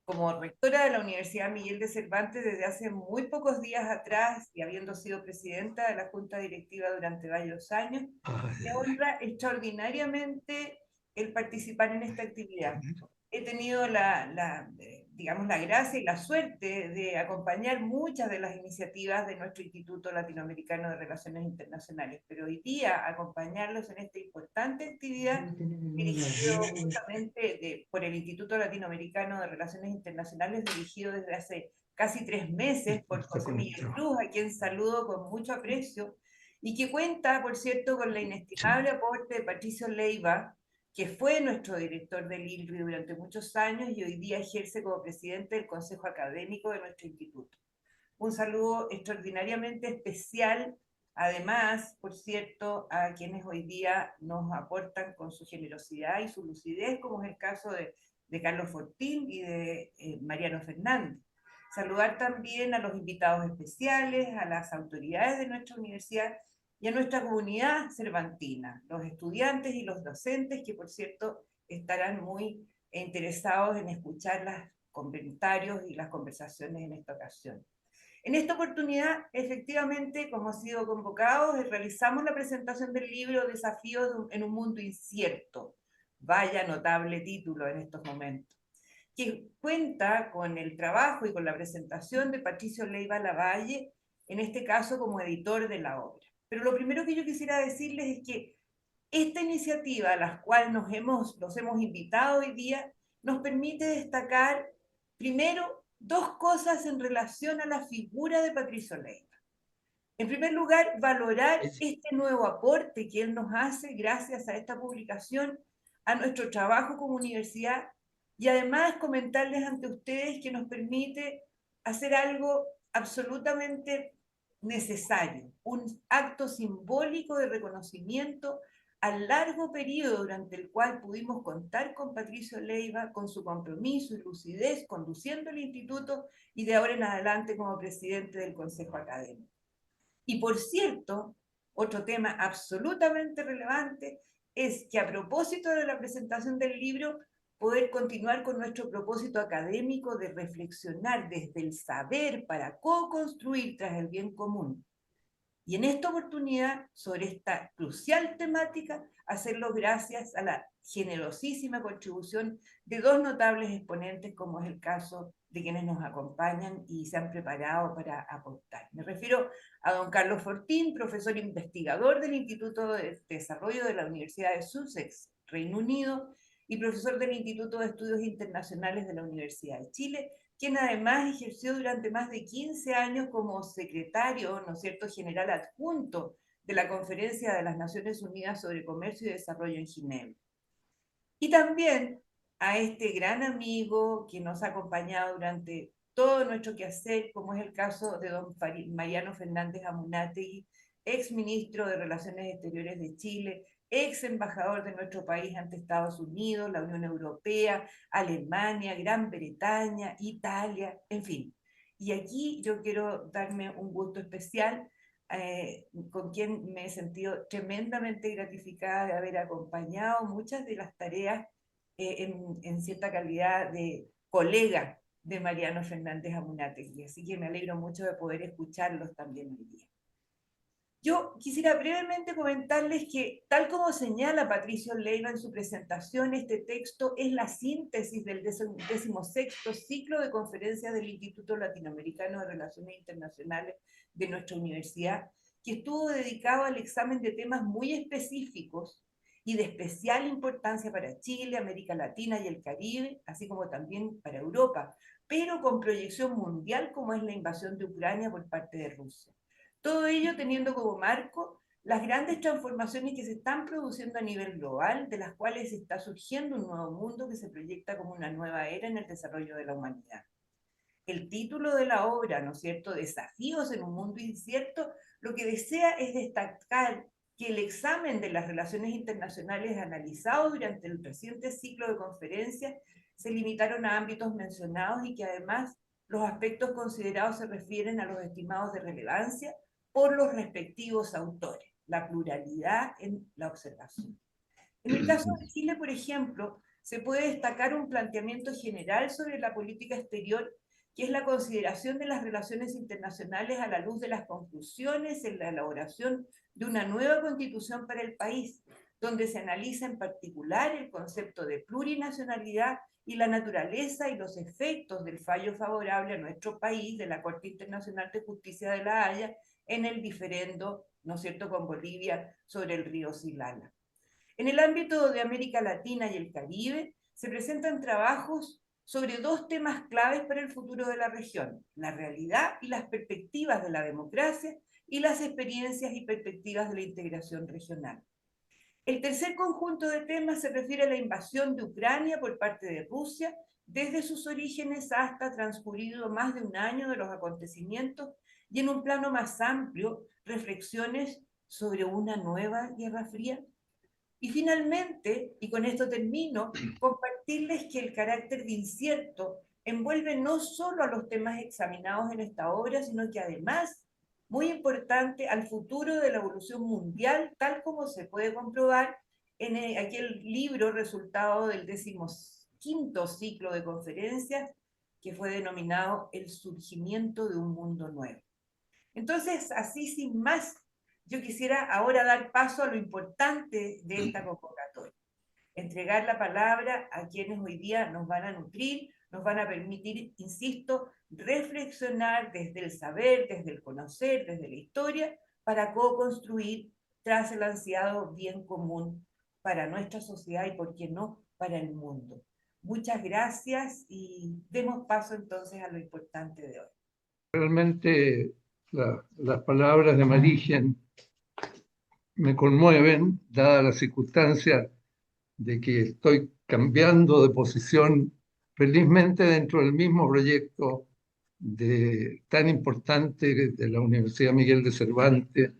Como rectora de la Universidad Miguel de Cervantes desde hace muy pocos días atrás y habiendo sido presidenta de la Junta Directiva durante varios años, Ah, me ya, ya. honra extraordinariamente el participar en esta actividad. He tenido digamos, la gracia y la suerte de acompañar muchas de las iniciativas de nuestro Instituto Latinoamericano de Relaciones Internacionales, pero hoy día acompañarlos en esta importante actividad dirigido justamente por el Instituto Latinoamericano de Relaciones Internacionales, dirigido desde hace casi 3 meses por Está José con el Miguel trabajo. Cruz, a quien saludo con mucho aprecio, y que cuenta, por cierto, con la Sí. inestimable aporte de Patricio Leiva, que fue nuestro director del ILRI durante muchos años y hoy día ejerce como presidente del Consejo Académico de nuestro instituto. Un saludo extraordinariamente especial, además, por cierto, a quienes hoy día nos aportan con su generosidad y su lucidez, como es el caso de Carlos Fortín y de Mariano Fernández. Saludar también a los invitados especiales, a las autoridades de nuestra universidad y a nuestra comunidad cervantina, los estudiantes y los docentes que, por cierto, estarán muy interesados en escuchar los comentarios y las conversaciones en esta ocasión. En esta oportunidad, efectivamente, como ha sido convocado, realizamos la presentación del libro Desafíos en un mundo incierto. Vaya notable título en estos momentos, que cuenta con el trabajo y con la presentación de Patricio Leiva Lavalle, en este caso como editor de la obra. Pero lo primero que yo quisiera decirles es que esta iniciativa a la cual los hemos invitado hoy día nos permite destacar primero dos cosas en relación a la figura de Patricio Leiva. En primer lugar, valorar Es- este nuevo aporte que él nos hace gracias a esta publicación, a nuestro trabajo como universidad, y además comentarles ante ustedes que nos permite hacer algo absolutamente necesario, un acto simbólico de reconocimiento al largo periodo durante el cual pudimos contar con Patricio Leiva, con su compromiso y lucidez conduciendo el instituto y de ahora en adelante como presidente del Consejo Académico. Y por cierto, otro tema absolutamente relevante es que a propósito de la presentación del libro, poder continuar con nuestro propósito académico de reflexionar desde el saber para co-construir tras el bien común. Y en esta oportunidad, sobre esta crucial temática, hacerlo gracias a la generosísima contribución de dos notables exponentes, como es el caso de quienes nos acompañan y se han preparado para aportar. Me refiero a don Carlos Fortín, profesor investigador del Instituto de Desarrollo de la Universidad de Sussex, Reino Unido, y profesor del Instituto de Estudios Internacionales de la Universidad de Chile, quien además ejerció durante más de 15 años como secretario, ¿no es cierto?, general adjunto de la Conferencia de las Naciones Unidas sobre Comercio y Desarrollo en Ginebra. Y también a este gran amigo que nos ha acompañado durante todo nuestro quehacer, como es el caso de don Mariano Fernández Amunátegui, ex ministro de Relaciones Exteriores de Chile, ex embajador de nuestro país ante Estados Unidos, la Unión Europea, Alemania, Gran Bretaña, Italia, en fin. Y aquí yo quiero darme un gusto especial con quien me he sentido tremendamente gratificada de haber acompañado muchas de las tareas en cierta calidad de colega de Mariano Fernández Amunátegui. Así que me alegro mucho de poder escucharlos también hoy día. Yo quisiera brevemente comentarles que, tal como señala Patricio Leiva en su presentación, este texto es la síntesis del 16º ciclo de conferencias del Instituto Latinoamericano de Relaciones Internacionales de nuestra universidad, que estuvo dedicado al examen de temas muy específicos y de especial importancia para Chile, América Latina y el Caribe, así como también para Europa, pero con proyección mundial como es la invasión de Ucrania por parte de Rusia. Todo ello teniendo como marco las grandes transformaciones que se están produciendo a nivel global, de las cuales está surgiendo un nuevo mundo que se proyecta como una nueva era en el desarrollo de la humanidad. El título de la obra, ¿no es cierto?, Desafíos en un mundo incierto, lo que desea es destacar que el examen de las relaciones internacionales analizado durante el reciente ciclo de conferencias se limitaron a ámbitos mencionados y que además los aspectos considerados se refieren a los estimados de relevancia por los respectivos autores, la pluralidad en la observación. En el caso de Chile, por ejemplo, se puede destacar un planteamiento general sobre la política exterior, que es la consideración de las relaciones internacionales a la luz de las conclusiones en la elaboración de una nueva constitución para el país, donde se analiza en particular el concepto de plurinacionalidad y la naturaleza y los efectos del fallo favorable a nuestro país de la Corte Internacional de Justicia de La Haya en el diferendo, ¿no es cierto?, con Bolivia sobre el río Silala. En el ámbito de América Latina y el Caribe, se presentan trabajos sobre dos temas claves para el futuro de la región: la realidad y las perspectivas de la democracia y las experiencias y perspectivas de la integración regional. El tercer conjunto de temas se refiere a la invasión de Ucrania por parte de Rusia, desde sus orígenes hasta transcurrido más de un año de los acontecimientos, y en un plano más amplio, reflexiones sobre una nueva Guerra Fría. Y finalmente, y con esto termino, compartirles que el carácter de incierto envuelve no solo a los temas examinados en esta obra, sino que además, muy importante, al futuro de la evolución mundial, tal como se puede comprobar en aquel libro resultado del 15º ciclo de conferencias, que fue denominado El surgimiento de un mundo nuevo. Entonces, así sin más, yo quisiera ahora dar paso a lo importante de esta convocatoria: entregar la palabra a quienes hoy día nos van a nutrir, nos van a permitir, insisto, reflexionar desde el saber, desde el conocer, desde la historia, para co-construir tras el ansiado bien común para nuestra sociedad y, por qué no, para el mundo. Muchas gracias y demos paso entonces a lo importante de hoy. Realmente las palabras de Marigen me conmueven, dada la circunstancia de que estoy cambiando de posición felizmente dentro del mismo proyecto tan importante de la Universidad Miguel de Cervantes,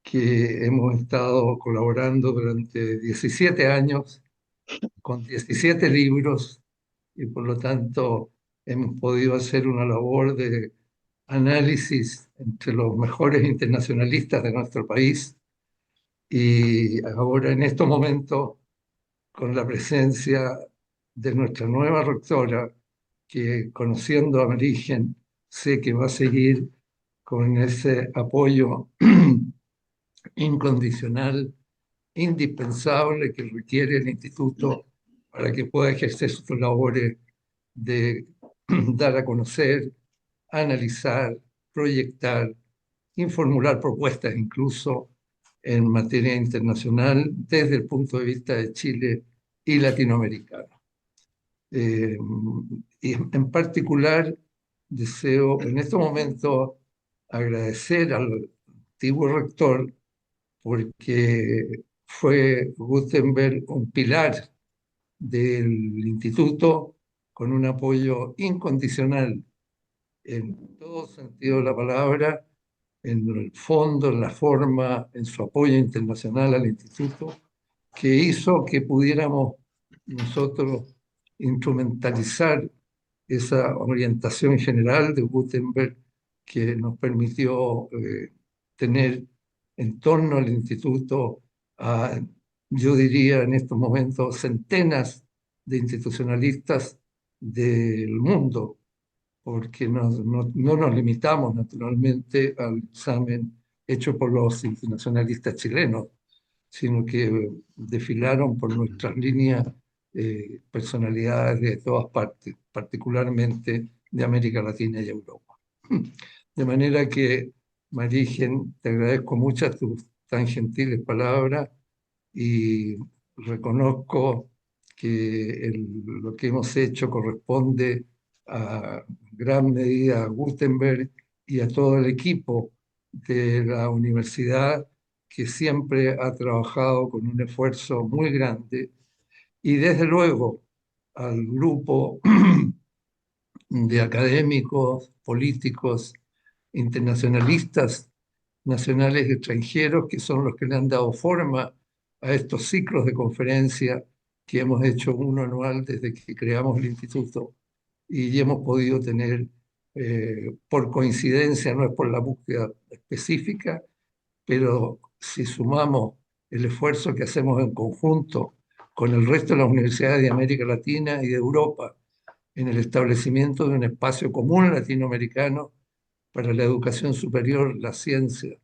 que hemos estado colaborando durante 17 años, con 17 libros, y por lo tanto hemos podido hacer una labor de análisis entre los mejores internacionalistas de nuestro país. Y ahora, en estos momentos, con la presencia de nuestra nueva rectora, que, conociendo a Marigen, sé que va a seguir con ese apoyo incondicional, indispensable, que requiere el instituto para que pueda ejercer sus labores de dar a conocer, analizar, proyectar y formular propuestas incluso en materia internacional desde el punto de vista de Chile y latinoamericano. Y en particular deseo en este momento agradecer al antiguo rector, porque fue Gutenberg un pilar del instituto, con un apoyo incondicional en todo sentido de la palabra, en el fondo, en la forma, en su apoyo internacional al instituto, que hizo que pudiéramos nosotros instrumentalizar esa orientación general de Gutenberg, que nos permitió tener en torno al instituto a, yo diría en estos momentos, centenas de institucionalistas del mundo, porque no nos limitamos naturalmente al examen hecho por los internacionalistas chilenos, sino que desfilaron por nuestras líneas personalidades de todas partes, particularmente de América Latina y Europa. De manera que, Marigen, te agradezco mucho tus tan gentiles palabras y reconozco que lo que hemos hecho corresponde a gran medida a Gutenberg y a todo el equipo de la universidad, que siempre ha trabajado con un esfuerzo muy grande, y desde luego al grupo de académicos, políticos, internacionalistas, nacionales y extranjeros, que son los que le han dado forma a estos ciclos de conferencia que hemos hecho uno anual desde que creamos el instituto, y hemos podido tener, por coincidencia, no es por la búsqueda específica, pero si sumamos el esfuerzo que hacemos en conjunto con el resto de las universidades de América Latina y de Europa en el establecimiento de un espacio común latinoamericano para la educación superior, la ciencia,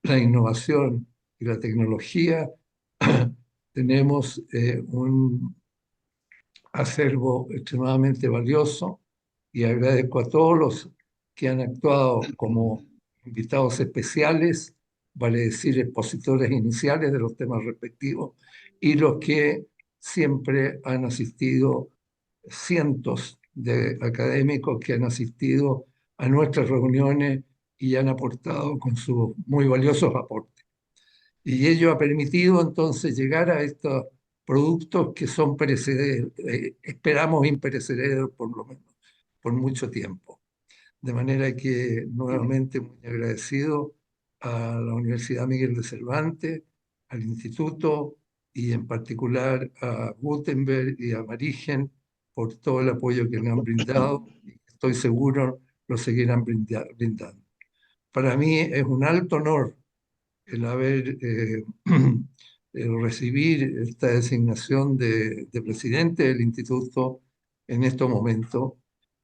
la innovación y la tecnología, tenemos un acervo extremadamente valioso y agradezco a todos los que han actuado como invitados especiales, vale decir, expositores iniciales de los temas respectivos, y los que siempre han asistido, cientos de académicos que han asistido a nuestras reuniones y han aportado con sus muy valiosos aportes. Y ello ha permitido entonces llegar a estos productos que son perecederos, esperamos imperecederos por lo menos, por mucho tiempo. De manera que nuevamente muy agradecido a la Universidad Miguel de Cervantes, al Instituto y en particular a Gutenberg y a Marigen por todo el apoyo que le han brindado y estoy seguro lo seguirán brindando. Para mí es un alto honor el haber recibir esta designación de presidente del instituto en estos momentos.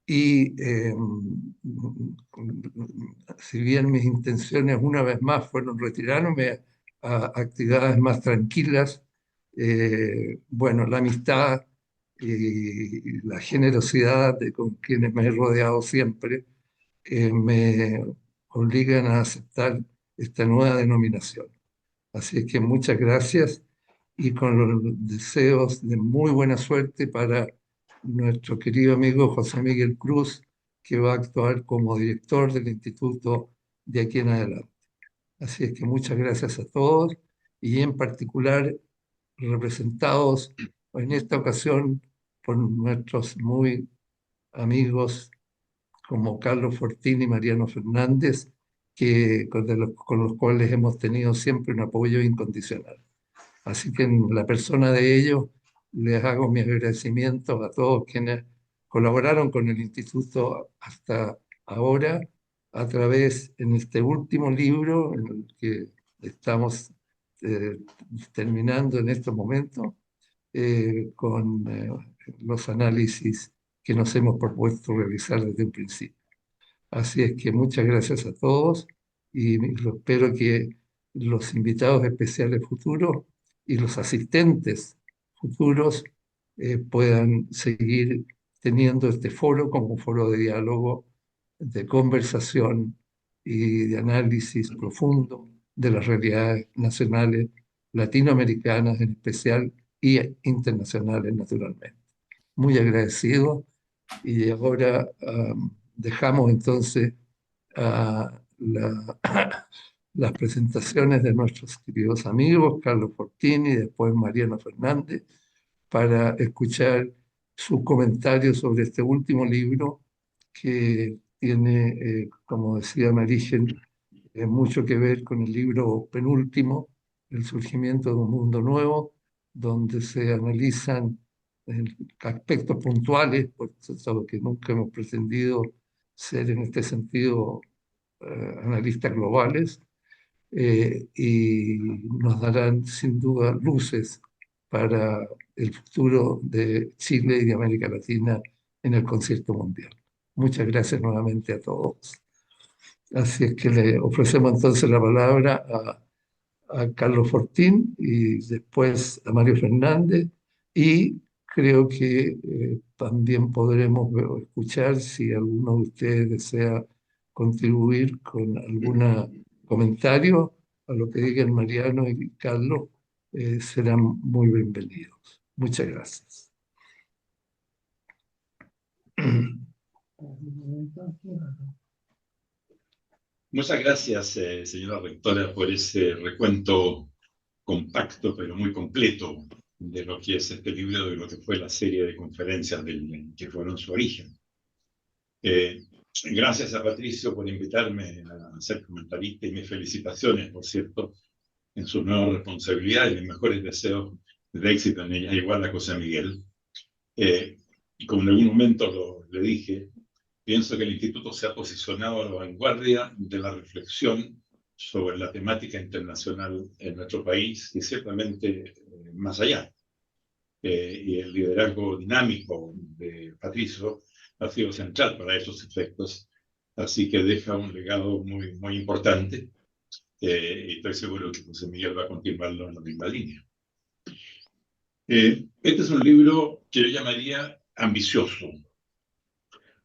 Y si bien mis intenciones una vez más fueron retirarme a actividades más tranquilas, bueno, la amistad y la generosidad con quienes me he rodeado siempre me obligan a aceptar esta nueva denominación. Así es que muchas gracias y con los deseos de muy buena suerte para nuestro querido amigo José Miguel Cruz, que va a actuar como director del instituto de aquí en adelante. Así es que muchas gracias a todos y en particular representados en esta ocasión por nuestros muy amigos como Carlos Fortín y Mariano Fernández, con los cuales hemos tenido siempre un apoyo incondicional. Así que en la persona de ellos les hago mis agradecimientos a todos quienes colaboraron con el instituto hasta ahora a través en este último libro en el que estamos eh, terminando en estos momentos con los análisis que nos hemos propuesto realizar desde un principio. Así es que muchas gracias a todos y espero que los invitados especiales futuros y los asistentes futuros puedan seguir teniendo este foro como un foro de diálogo, de conversación y de análisis profundo de las realidades nacionales, latinoamericanas en especial y internacionales naturalmente. Muy agradecido y ahora dejamos entonces las presentaciones de nuestros queridos amigos, Carlos Fortini y después Mariano Fernández, para escuchar sus comentarios sobre este último libro que tiene, como decía Marigen, mucho que ver con el libro penúltimo, El surgimiento de un mundo nuevo, donde se analizan aspectos puntuales, por eso que nunca hemos pretendido ser en este sentido analistas globales, y nos darán sin duda luces para el futuro de Chile y de América Latina en el concierto mundial. Muchas gracias nuevamente a todos. Así es que le ofrecemos entonces la palabra a Carlos Fortín y después a Mario Fernández y creo que también podremos escuchar si alguno de ustedes desea contribuir con algún comentario a lo que digan Mariano y Carlos, serán muy bienvenidos. Muchas gracias. Muchas gracias, señora rectora, por ese recuento compacto pero muy completo de lo que es este libro, de lo que fue la serie de conferencias que fueron su origen. Gracias a Patricio por invitarme a ser comentarista y mis felicitaciones, por cierto, en sus nuevas responsabilidades y mis mejores deseos de éxito en ellas, igual a José Miguel. Y como en algún momento le dije, pienso que el Instituto se ha posicionado a la vanguardia de la reflexión sobre la temática internacional en nuestro país y ciertamente más allá. y el liderazgo dinámico de Patricio ha sido central para esos efectos, así que deja un legado muy, muy importante, y estoy seguro que José Miguel va a continuarlo en la misma línea. Este es un libro que yo llamaría ambicioso,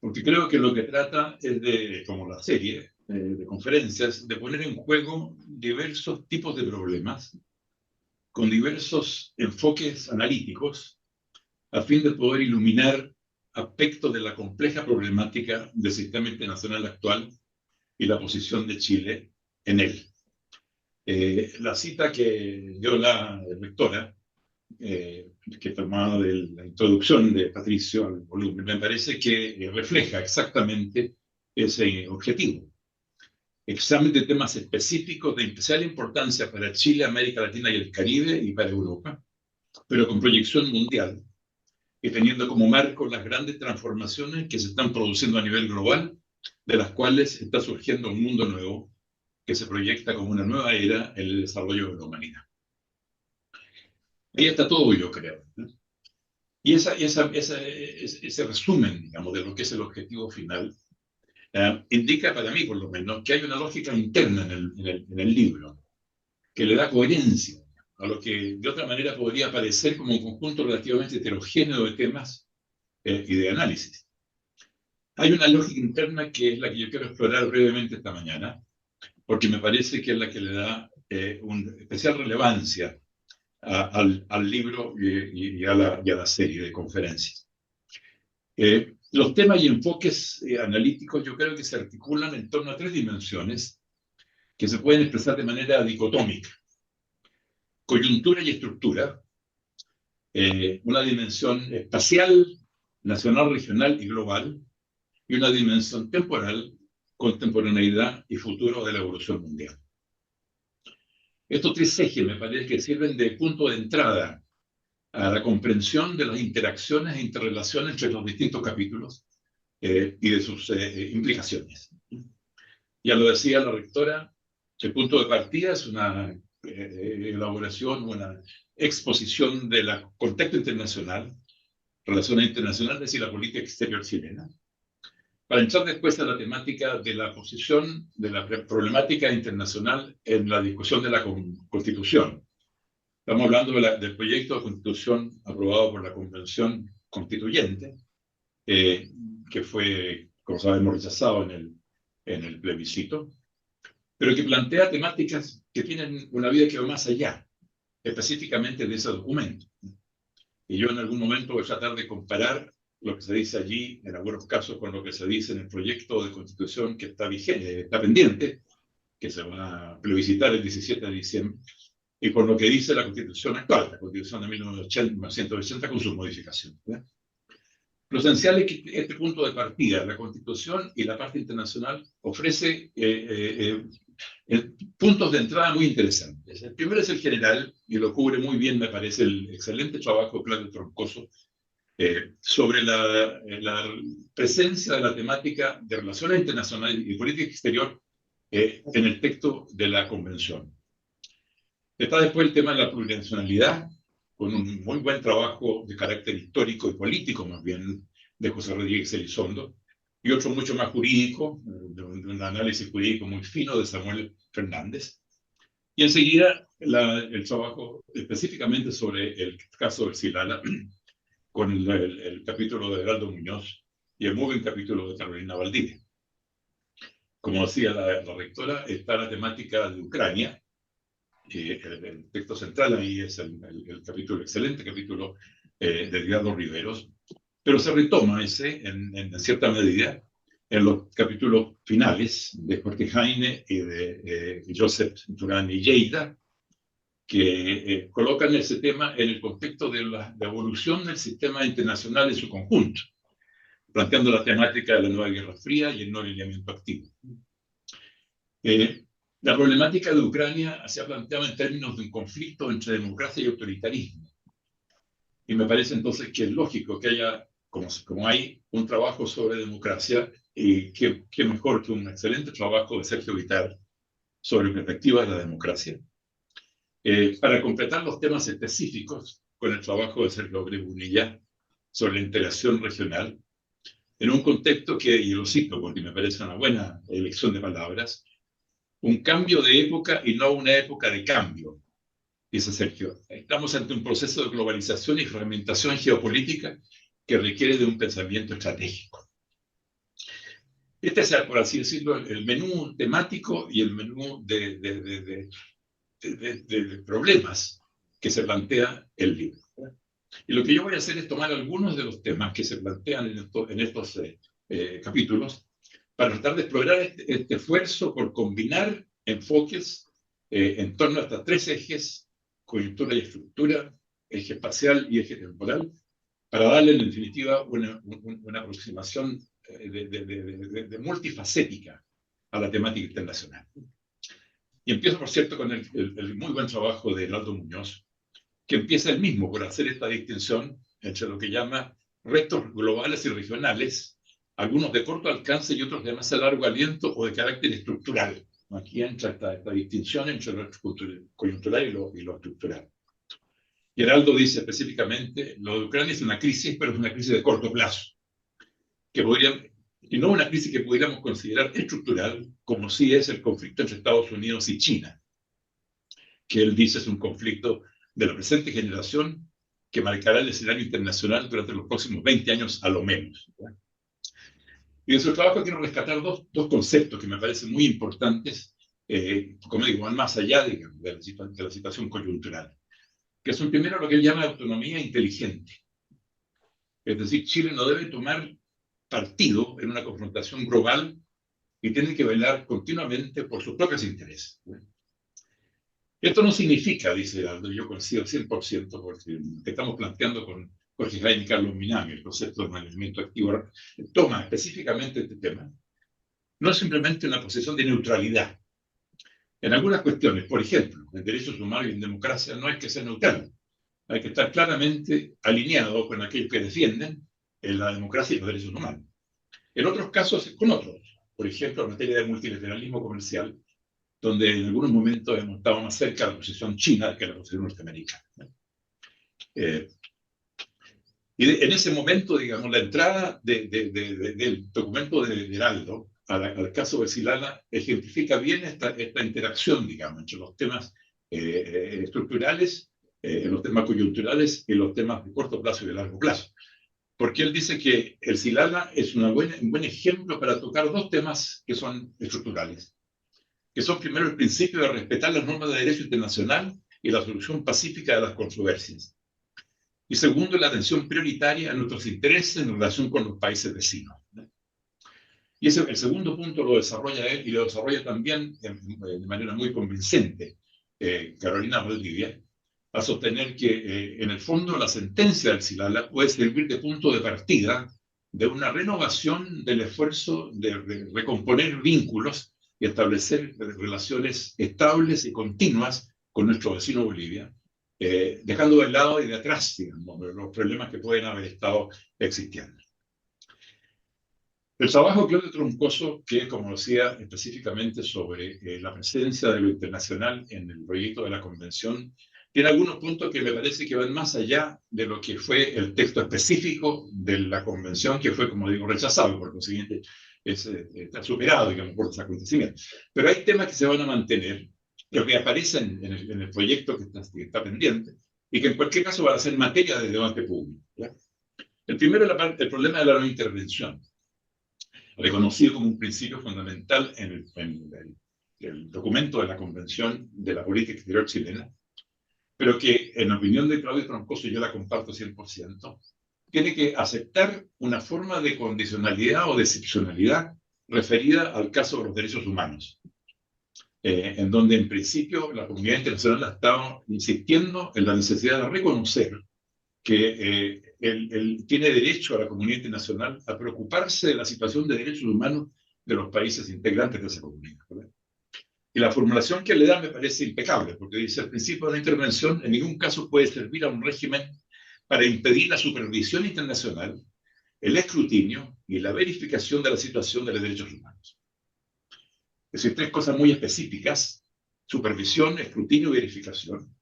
porque creo que lo que trata es de, como la serie de conferencias, de poner en juego diversos tipos de problemas con diversos enfoques analíticos a fin de poder iluminar aspectos de la compleja problemática del sistema internacional actual y la posición de Chile en él. La cita que dio la rectora, que tomaba de la introducción de Patricio al volumen, me parece que refleja exactamente ese objetivo. Examen de temas específicos de especial importancia para Chile, América Latina y el Caribe y para Europa, pero con proyección mundial y teniendo como marco las grandes transformaciones que se están produciendo a nivel global, de las cuales está surgiendo un mundo nuevo que se proyecta como una nueva era en el desarrollo de la humanidad. Ahí está todo, yo creo. Y ese resumen, digamos, de lo que es el objetivo final, indica para mí, por lo menos, que hay una lógica interna en el libro, que le da coherencia a lo que de otra manera podría parecer como un conjunto relativamente heterogéneo de temas y de análisis. Hay una lógica interna que es la que yo quiero explorar brevemente esta mañana, porque me parece que es la que le da una especial relevancia al libro y a la serie de conferencias. Los temas y enfoques analíticos yo creo que se articulan en torno a tres dimensiones que se pueden expresar de manera dicotómica: coyuntura y estructura, una dimensión espacial, nacional, regional y global, y una dimensión temporal, contemporaneidad y futuro de la evolución mundial. Estos tres ejes me parece que sirven de punto de entrada a la comprensión de las interacciones e interrelaciones entre los distintos capítulos y de sus implicaciones. Ya lo decía la rectora, el punto de partida es una elaboración, una exposición del contexto internacional, relaciones internacionales y la política exterior chilena, para entrar después a la temática de la posición de la problemática internacional en la discusión de la Constitución. Estamos hablando del proyecto de Constitución aprobado por la Convención Constituyente, que fue, como sabemos, rechazado en el plebiscito, pero que plantea temáticas que tienen una vida que va más allá, específicamente de ese documento. Y yo en algún momento voy a tratar de comparar lo que se dice allí, en algunos casos, con lo que se dice en el proyecto de Constitución que está vigente, está pendiente, que se va a plebiscitar el 17 de diciembre, y con lo que dice la Constitución actual, la Constitución de 1980 con sus modificaciones. Lo esencial es que este punto de partida, la Constitución y la parte internacional, ofrece puntos de entrada muy interesantes. El primero es el general, y lo cubre muy bien, me parece, el excelente trabajo de Claudio Troncoso sobre la presencia de la temática de relaciones internacionales y política exterior en el texto de la Convención. Está después el tema de la plurinacionalidad, con un muy buen trabajo de carácter histórico y político, más bien, de José Rodríguez Elizondo, y otro mucho más jurídico, de un análisis jurídico muy fino de Samuel Fernández. Y enseguida el trabajo específicamente sobre el caso del Silala, con el capítulo de Heraldo Muñoz y el muy buen capítulo de Carolina Valdivia. Como decía la rectora, está la temática de Ucrania. El texto central ahí es el capítulo, excelente capítulo de Edgardo Riveros, pero se retoma ese en cierta medida en los capítulos finales de Jorge Heine y de Joseph Durán y Lleida, que colocan ese tema en el contexto de la evolución del sistema internacional en su conjunto, planteando la temática de la nueva Guerra Fría y el no alineamiento activo. La problemática de Ucrania se ha planteado en términos de un conflicto entre democracia y autoritarismo. Y me parece entonces que es lógico que haya, como hay un trabajo sobre democracia, y qué mejor que un excelente trabajo de Sergio Vitar sobre perspectivas de la democracia. Para completar los temas específicos, con el trabajo de Sergio Bonilla sobre la integración regional, en un contexto que, y lo cito porque me parece una buena elección de palabras, un cambio de época y no una época de cambio, dice Sergio. Estamos ante un proceso de globalización y fragmentación geopolítica que requiere de un pensamiento estratégico. Este es, por así decirlo, el menú temático y el menú de problemas que se plantea el libro. Y lo que yo voy a hacer es tomar algunos de los temas que se plantean en estos capítulos para tratar de explorar este esfuerzo por combinar enfoques en torno a estos tres ejes: coyuntura y estructura, eje espacial y eje temporal, para darle en definitiva una aproximación de multifacética a la temática internacional. Y empiezo, por cierto, con el muy buen trabajo de Heraldo Muñoz, que empieza él mismo por hacer esta distinción entre lo que llama retos globales y regionales, algunos de corto alcance y otros de más largo aliento o de carácter estructural. Aquí entra esta distinción entre lo coyuntural y lo estructural. Y Heraldo dice específicamente, lo de Ucrania es una crisis, pero es una crisis de corto plazo, y no una crisis que pudiéramos considerar estructural, como sí es el conflicto entre Estados Unidos y China, que él dice es un conflicto de la presente generación que marcará el escenario internacional durante los próximos 20 años a lo menos. Y en su trabajo quiero rescatar dos conceptos que me parecen muy importantes, como digo, van más allá de la situación coyuntural, que son primero lo que él llama autonomía inteligente. Es decir, Chile no debe tomar partido en una confrontación global y tiene que velar continuamente por sus propios intereses. Esto no significa, dice Heraldo, yo coincido 100%, porque lo que estamos planteando con Jorge Jaime y Carlos Minami, el concepto de mantenimiento activo, toma específicamente este tema, no es simplemente una posición de neutralidad. En algunas cuestiones, por ejemplo, en derechos humanos y en democracia, no hay que ser neutral. Hay que estar claramente alineado con aquellos que defienden la democracia y los derechos humanos. En otros casos, con otros. Por ejemplo, en materia de multilateralismo comercial, donde en algunos momentos hemos estado más cerca de la posición china que de la posición norteamericana. Y en ese momento, digamos, la entrada del documento de Heraldo al caso de Silala ejemplifica bien esta interacción, digamos, entre los temas estructurales, los temas coyunturales y los temas de corto plazo y de largo plazo. Porque él dice que el Silala es un buen ejemplo para tocar dos temas que son estructurales, que son primero el principio de respetar las normas de derecho internacional y la solución pacífica de las controversias. Y segundo, la atención prioritaria a nuestros intereses en relación con los países vecinos. Y el segundo punto lo desarrolla él y lo desarrolla también de manera muy convincente Carolina Valdivia, a sostener que en el fondo la sentencia del Silala puede servir de punto de partida de una renovación del esfuerzo de recomponer vínculos y establecer relaciones estables y continuas con nuestro vecino Bolivia, dejando de lado y de atrás, digamos, los problemas que pueden haber estado existiendo. El trabajo de Claudio Troncoso, que, como decía específicamente sobre la presencia de lo internacional en el proyecto de la Convención, tiene algunos puntos que me parece que van más allá de lo que fue el texto específico de la Convención, que fue, como digo, rechazado, por consiguiente, está superado, digamos, por los acontecimientos. Pero hay temas que se van a mantener, que aparecen en el proyecto que está pendiente, y que en cualquier caso van a ser materia de debate público, ¿ya? El primero es el problema de la no intervención, reconocido como un principio fundamental en el documento de la Convención de la Política Exterior chilena, pero que, en la opinión de Claudio Troncoso, yo la comparto 100%, tiene que aceptar una forma de condicionalidad o de excepcionalidad referida al caso de los derechos humanos, en donde en principio la comunidad internacional ha estado insistiendo en la necesidad de reconocer que él tiene derecho a la comunidad internacional a preocuparse de la situación de derechos humanos de los países integrantes de esa comunidad, ¿verdad? Y la formulación que le da me parece impecable, porque dice: el principio de la intervención en ningún caso puede servir a un régimen para impedir la supervisión internacional, el escrutinio y la verificación de la situación de los derechos humanos. Es decir, tres cosas muy específicas: supervisión, escrutinio y verificación,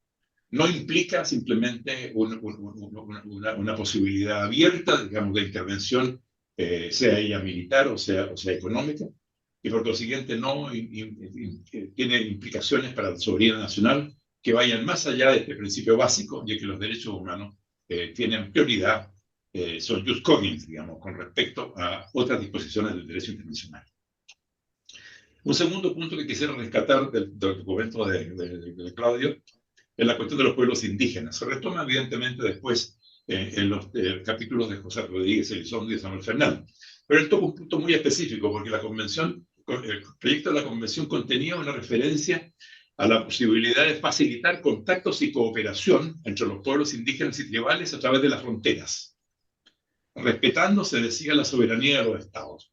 no implica simplemente una posibilidad abierta, digamos, de intervención, sea ella militar o sea económica, y por lo siguiente no tiene implicaciones para la soberanía nacional que vayan más allá de este principio básico, ya que los derechos humanos tienen prioridad, son jus cogens, digamos, con respecto a otras disposiciones del derecho internacional. Un segundo punto que quisiera rescatar del documento de Claudio es la cuestión de los pueblos indígenas. Se retoma evidentemente después en los capítulos de José Rodríguez Elizondo y Samuel Fernández. Pero él toca un punto muy específico, porque la convención, el proyecto de la convención contenía una referencia a la posibilidad de facilitar contactos y cooperación entre los pueblos indígenas y tribales a través de las fronteras, respetando, se decía, la soberanía de los estados.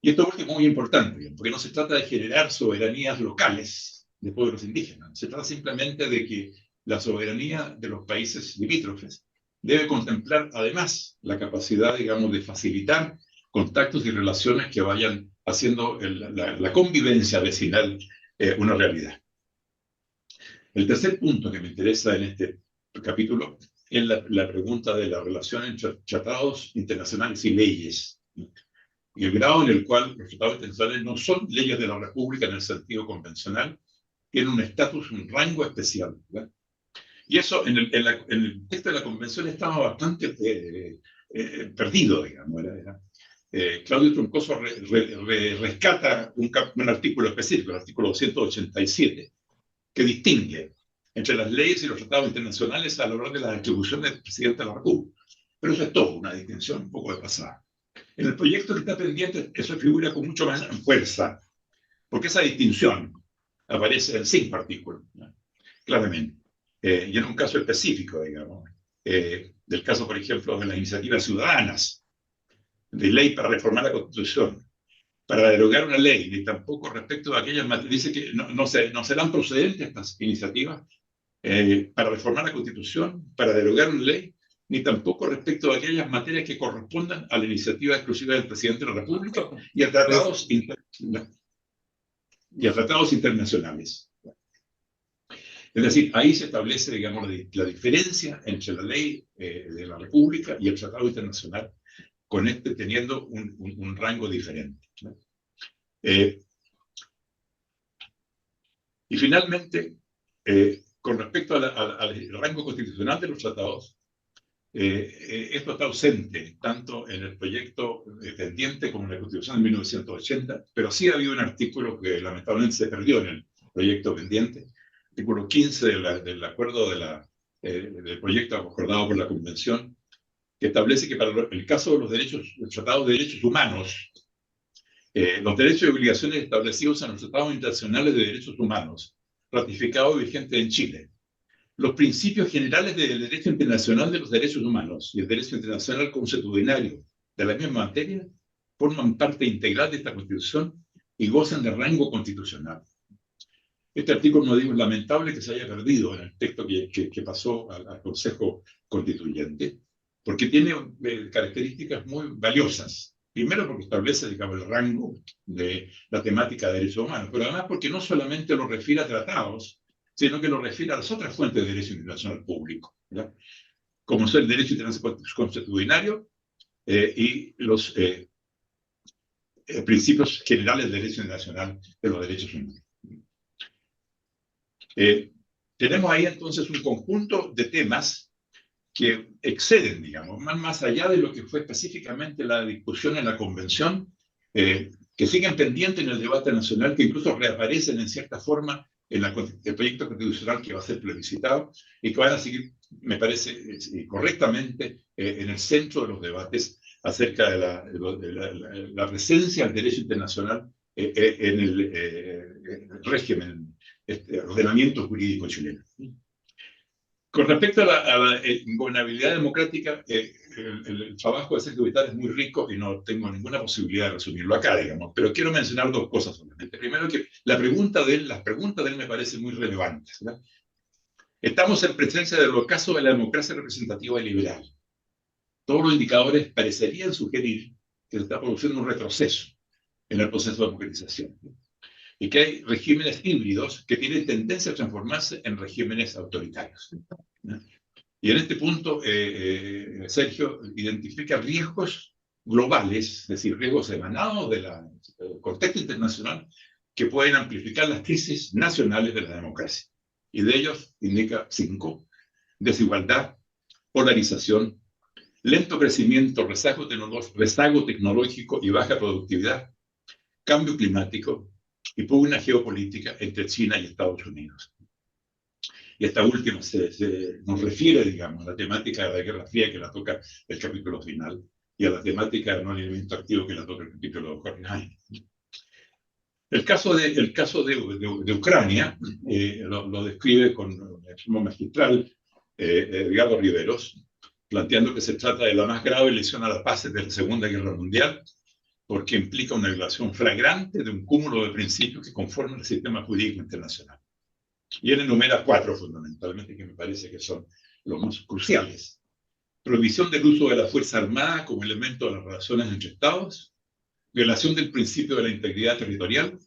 Y esto último es muy importante, porque no se trata de generar soberanías locales de pueblos indígenas, se trata simplemente de que la soberanía de los países limítrofes debe contemplar además la capacidad, digamos, de facilitar contactos y relaciones que vayan haciendo la convivencia vecinal una realidad. El tercer punto que me interesa en este capítulo es la pregunta de la relación entre tratados internacionales y leyes, y el grado en el cual los tratados internacionales no son leyes de la República en el sentido convencional, tienen un estatus, un rango especial, ¿verdad? Y eso en el texto de la convención estaba bastante perdido, digamos. Claudio Troncoso rescata un artículo específico, el artículo 287, que distingue entre las leyes y los tratados internacionales a la hora de la atribución del presidente de la República. Pero eso es todo, una distinción un poco de pasada. En el proyecto que está pendiente, eso figura con mucho más fuerza, porque esa distinción aparece en 5 artículos, ¿no? Claramente. Y en un caso específico, digamos, del caso, por ejemplo, de las iniciativas ciudadanas, de ley para reformar la Constitución, para derogar una ley, ni tampoco respecto a aquellas materias, dice que no serán procedentes estas iniciativas para reformar la Constitución, para derogar una ley, ni tampoco respecto a aquellas materias que correspondan a la iniciativa exclusiva del presidente de la República y a tratados internacionales. Es decir, ahí se establece, digamos, la diferencia entre la ley de la República y el tratado internacional, con este teniendo un rango diferente. Y finalmente, con respecto al rango constitucional de los tratados, esto está ausente tanto en el proyecto pendiente como en la Constitución de 1980, pero sí ha habido un artículo que lamentablemente se perdió en el proyecto pendiente, artículo 15 del acuerdo del proyecto acordado por la Convención, que establece que para el caso de los tratados de derechos humanos, los derechos y obligaciones establecidos en los tratados internacionales de derechos humanos, ratificados y vigentes en Chile, los principios generales del derecho internacional de los derechos humanos y el derecho internacional consuetudinario de la misma materia forman parte integral de esta Constitución y gozan de rango constitucional. Este artículo, no digo, es lamentable que se haya perdido en el texto que pasó al Consejo Constituyente, porque tiene características muy valiosas. Primero, porque establece, digamos, el rango de la temática de derechos humanos, pero además porque no solamente lo refiere a tratados, sino que lo refiere a las otras fuentes de derecho internacional público, ¿verdad? Como son el derecho internacional consuetudinario y los principios generales del derecho internacional de los derechos humanos. Tenemos ahí entonces un conjunto de temas que exceden, digamos, más allá de lo que fue específicamente la discusión en la convención, que siguen pendientes en el debate nacional, que incluso reaparecen en cierta forma en el proyecto constitucional que va a ser plebiscitado y que van a seguir, me parece, correctamente en el centro de los debates acerca de la presencia del derecho internacional en el régimen, ordenamiento jurídico chileno. Con respecto a la gobernabilidad democrática, el trabajo de Sergio Vitale es muy rico y no tengo ninguna posibilidad de resumirlo acá, digamos, pero quiero mencionar 2 cosas solamente. Primero, que las preguntas de él me parecen muy relevantes, ¿verdad? Estamos en presencia del ocaso de la democracia representativa y liberal. Todos los indicadores parecerían sugerir que se está produciendo un retroceso en el proceso de democratización. y que hay regímenes híbridos que tienen tendencia a transformarse en regímenes autoritarios. Y en este punto, Sergio identifica riesgos globales, es decir, riesgos emanados del contexto internacional que pueden amplificar las crisis nacionales de la democracia. Y de ellos indica 5: desigualdad, polarización, lento crecimiento, rezago tecnológico y baja productividad, cambio climático y pugna geopolítica entre China y Estados Unidos. Y esta última nos refiere, digamos, a la temática de la Guerra Fría, que la toca el capítulo final, y a la temática del no alineamiento activo, que la toca el capítulo de Horkheimer. El caso de Ucrania lo describe con el forma magistral Edgardo Riveros, planteando que se trata de la más grave lesión a la paz desde la Segunda Guerra Mundial, porque implica una violación flagrante de un cúmulo de principios que conforman el sistema jurídico internacional. Y él enumera 4 fundamentalmente, que me parece que son los más cruciales: prohibición del uso de la fuerza armada como elemento de las relaciones entre Estados, violación del principio de la integridad territorial,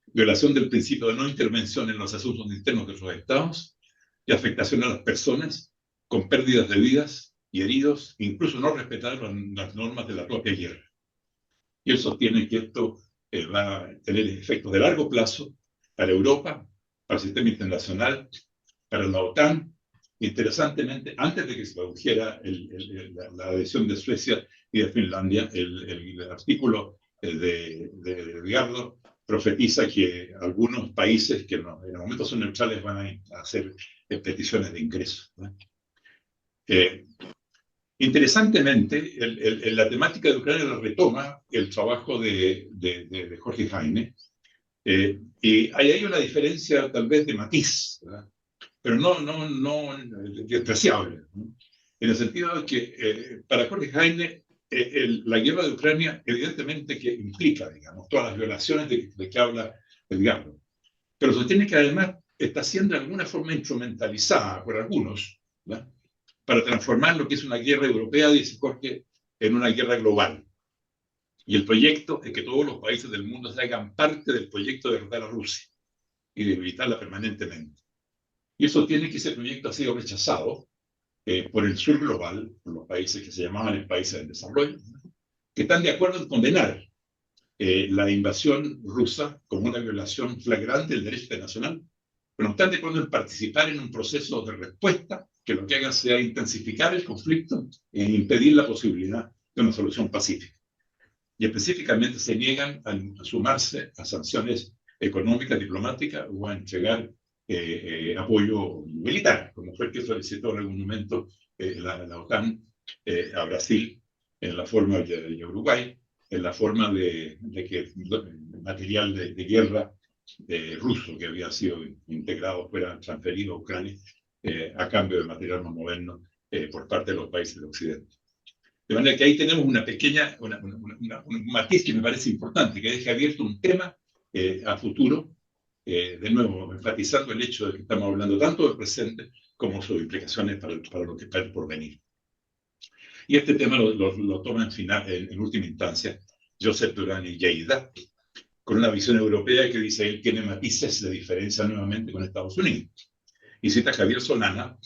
violación del principio de no intervención en los asuntos internos de los Estados y afectación a las personas con pérdidas de vidas y heridos, incluso no respetar las normas de la propia guerra. Y él sostiene que esto va a tener efectos de largo plazo para Europa, para el sistema internacional, para la OTAN. Interesantemente, antes de que se produjera la adhesión de Suecia y de Finlandia, el artículo de Edgardo profetiza que algunos países que en el momento son neutrales van a hacer peticiones de ingreso, ¿no? Interesantemente, la temática de Ucrania la retoma el trabajo de Horkheimer, y hay una diferencia tal vez de matiz, ¿verdad? Pero no despreciable, ¿no? En el sentido de que para Horkheimer la guerra de Ucrania evidentemente que implica, digamos, todas las violaciones de que habla Edgardo, pero sostiene que además está siendo de alguna forma instrumentalizada por algunos, ¿verdad?, para transformar lo que es una guerra europea, dice Jorge, en una guerra global. Y el proyecto es que todos los países del mundo se hagan parte del proyecto de derrotar a Rusia y de debilitarla permanentemente. Y eso tiene que ese proyecto ha sido rechazado por el sur global, por los países que se llamaban el países del desarrollo, que están de acuerdo en condenar la invasión rusa como una violación flagrante del derecho internacional, pero no están de acuerdo en participar en un proceso de respuesta que lo que haga sea intensificar el conflicto e impedir la posibilidad de una solución pacífica. Y específicamente se niegan a sumarse a sanciones económicas, diplomáticas o a entregar apoyo militar, como fue el que solicitó en algún momento la OTAN a Brasil, en la forma de Uruguay, en la forma de que material de guerra ruso que había sido integrado fuera transferido a Ucrania a cambio de material más moderno por parte de los países del Occidente. De manera que ahí tenemos una pequeña, un matiz que me parece importante, que deja abierto un tema a futuro, de nuevo, enfatizando el hecho de que estamos hablando tanto del presente como sus implicaciones para lo que está por venir. Y este tema lo toma en última instancia Joseph Durán y Lleida, con una visión europea que dice él tiene matices de diferencia nuevamente con Estados Unidos. Y cita a Javier Solana,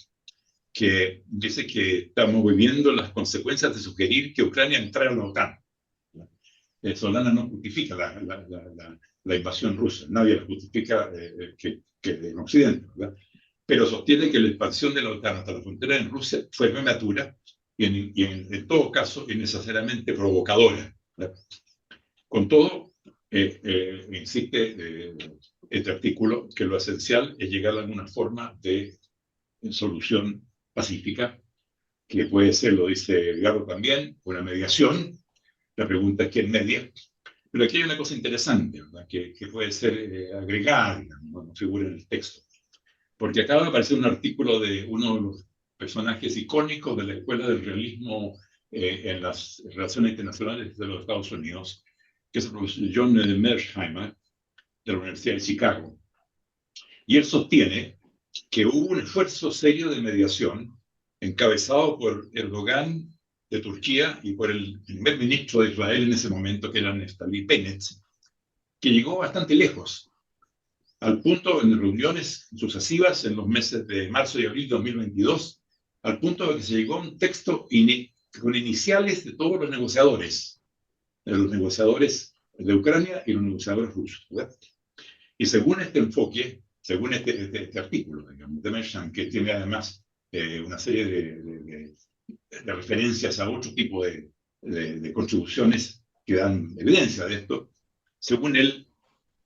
que dice que estamos viviendo las consecuencias de sugerir que Ucrania entrara a la OTAN. Solana no justifica la invasión rusa, nadie la justifica que en Occidente, ¿verdad?, pero sostiene que la expansión de la OTAN hasta la frontera en Rusia fue prematura y en todo caso innecesariamente provocadora, ¿verdad? Con todo, insiste este artículo que lo esencial es llegar a alguna forma de solución pacífica, que puede ser, lo dice Edgardo también, una mediación. La pregunta es quién media. Pero aquí hay una cosa interesante, ¿verdad?, que puede ser agregada, digamos, no figura en el texto. Porque acaba de aparecer un artículo de uno de los personajes icónicos de la escuela del realismo en las relaciones internacionales de los Estados Unidos, que es el profesor John Mearsheimer, de la Universidad de Chicago. Y él sostiene que hubo un esfuerzo serio de mediación encabezado por Erdogan de Turquía y por el primer ministro de Israel en ese momento, que era Naftali Bennett, que llegó bastante lejos, al punto en reuniones sucesivas en los meses de marzo y abril de 2022, al punto de que se llegó a un texto con iniciales de todos los negociadores de Ucrania y los negociadores rusos, ¿verdad? Y según este enfoque, según este artículo, digamos, de Mersham, que tiene además una serie de referencias a otro tipo de contribuciones que dan evidencia de esto, según él,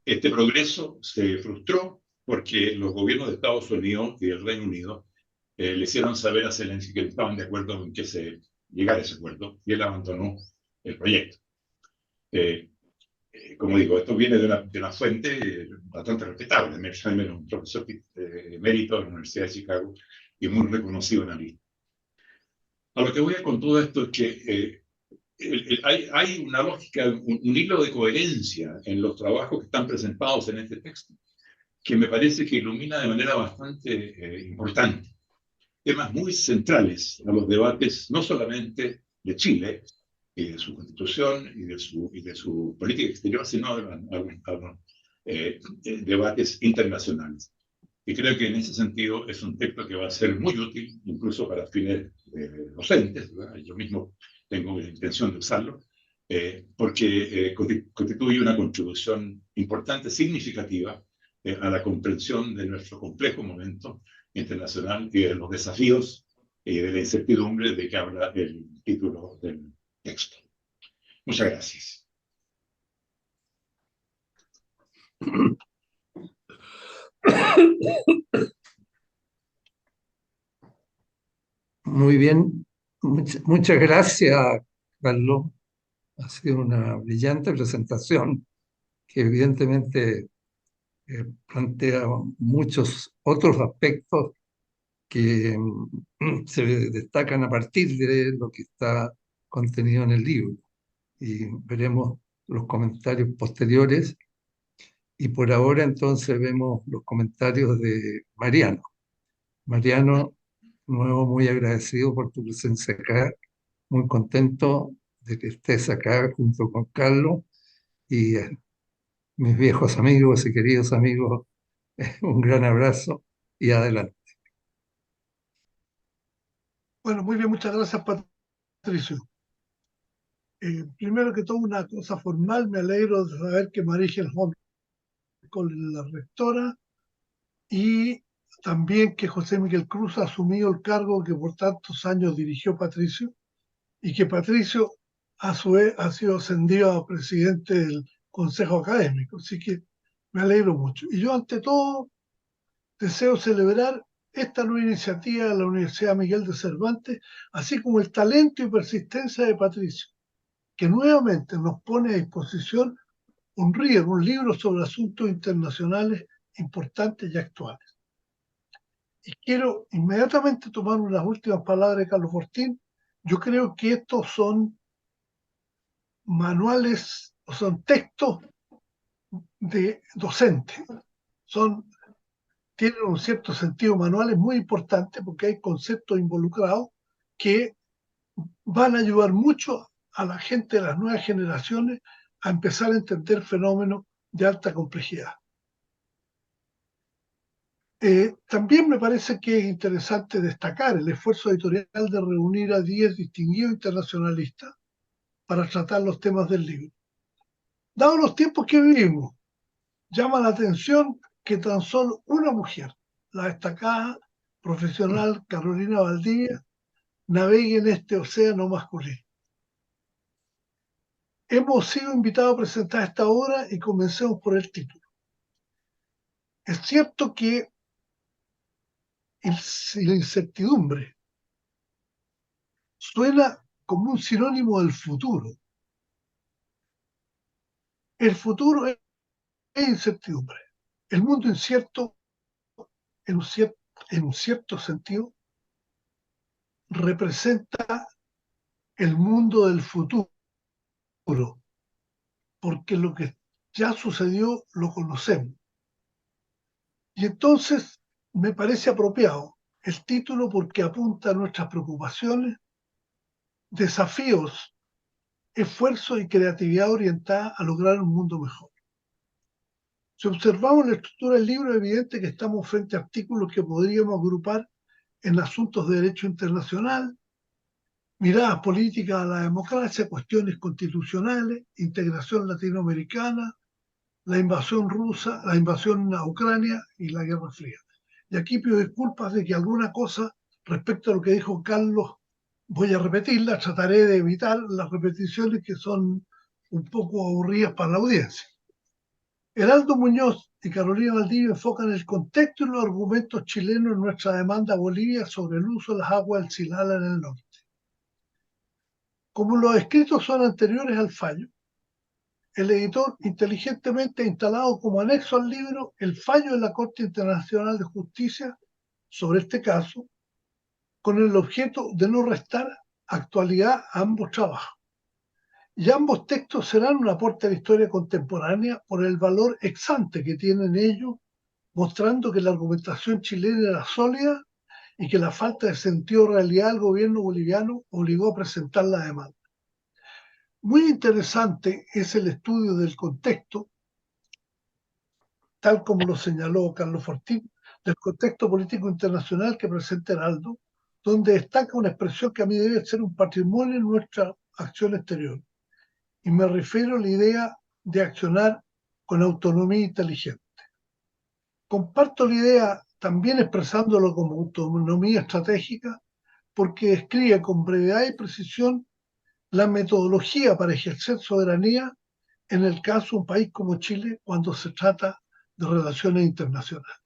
este progreso se frustró porque los gobiernos de Estados Unidos y del Reino Unido le hicieron saber a Zelensky que estaban de acuerdo en que se llegara a ese acuerdo, y él abandonó el proyecto. Como digo, esto viene de una fuente bastante respetable. Mearsheimer era un profesor emérito de la Universidad de Chicago y muy reconocido analista. A lo que voy con todo esto es que hay una lógica, un hilo de coherencia en los trabajos que están presentados en este texto, que me parece que ilumina de manera bastante importante temas muy centrales a los debates, no solamente de Chile, y de su constitución y de su política exterior, sino a los debates internacionales. Y creo que en ese sentido es un texto que va a ser muy útil, incluso para fines docentes, ¿verdad? Yo mismo tengo la intención de usarlo, porque constituye una contribución importante, significativa, a la comprensión de nuestro complejo momento internacional y de los desafíos y de la incertidumbre de que habla el título del texto. Muchas gracias. Muy bien, muchas gracias, Carlos. Ha sido una brillante presentación que evidentemente plantea muchos otros aspectos que se destacan a partir de lo que está contenido en el libro. Y veremos los comentarios posteriores. Y por ahora entonces vemos los comentarios de Mariano. Mariano, nuevo, muy agradecido por tu presencia acá, muy contento de que estés acá junto con Carlos y mis viejos amigos y queridos amigos, un gran abrazo y adelante. Bueno, muy bien, muchas gracias, Patricio. Primero que todo, una cosa formal, me alegro de saber que María Holm con la rectora y también que José Miguel Cruz ha asumido el cargo que por tantos años dirigió Patricio y que Patricio a su vez ha sido ascendido a presidente del Consejo Académico. Así que me alegro mucho. Y yo ante todo deseo celebrar esta nueva iniciativa de la Universidad Miguel de Cervantes, así como el talento y persistencia de Patricio, que nuevamente nos pone a disposición un libro sobre asuntos internacionales importantes y actuales. Y quiero inmediatamente tomar unas últimas palabras de Carlos Fortín. Yo creo que estos son manuales, o son textos de docentes. Tienen un cierto sentido manuales muy importantes porque hay conceptos involucrados que van a ayudar mucho a la gente de las nuevas generaciones a empezar a entender fenómenos de alta complejidad. También me parece que es interesante destacar el esfuerzo editorial de reunir a 10 distinguidos internacionalistas para tratar los temas del libro. Dados los tiempos que vivimos, llama la atención que tan solo una mujer, la destacada profesional Carolina Valdivia, navegue en este océano masculino. Hemos sido invitados a presentar esta obra y comencemos por el título. Es cierto que la incertidumbre suena como un sinónimo del futuro. El futuro es incertidumbre. El mundo incierto, en un cierto sentido, representa el mundo del futuro, porque lo que ya sucedió lo conocemos. Y entonces me parece apropiado el título porque apunta a nuestras preocupaciones, desafíos, esfuerzo y creatividad orientada a lograr un mundo mejor. Si observamos la estructura del libro, es evidente que estamos frente a artículos que podríamos agrupar en asuntos de derecho internacional, miradas políticas a la democracia, cuestiones constitucionales, integración latinoamericana, la invasión rusa, la invasión a Ucrania y la Guerra Fría. Y aquí pido disculpas de que alguna cosa respecto a lo que dijo Carlos voy a repetirla, trataré de evitar las repeticiones que son un poco aburridas para la audiencia. Heraldo Muñoz y Carolina Valdivia enfocan el contexto y los argumentos chilenos en nuestra demanda a Bolivia sobre el uso de las aguas del Silala en el norte. Como los escritos son anteriores al fallo, el editor inteligentemente ha instalado como anexo al libro el fallo de la Corte Internacional de Justicia sobre este caso, con el objeto de no restar actualidad a ambos trabajos. Y ambos textos serán un aporte a la historia contemporánea por el valor ex ante que tienen ellos, mostrando que la argumentación chilena era sólida y que la falta de sentido de realidad del gobierno boliviano obligó a presentar la demanda. Muy interesante es el estudio del contexto, tal como lo señaló Carlos Fortín, del contexto político internacional que presenta Heraldo, donde destaca una expresión que a mí debe ser un patrimonio en nuestra acción exterior. Y me refiero a la idea de accionar con autonomía inteligente. Comparto la idea también expresándolo como autonomía estratégica, porque describe con brevedad y precisión la metodología para ejercer soberanía en el caso de un país como Chile cuando se trata de relaciones internacionales.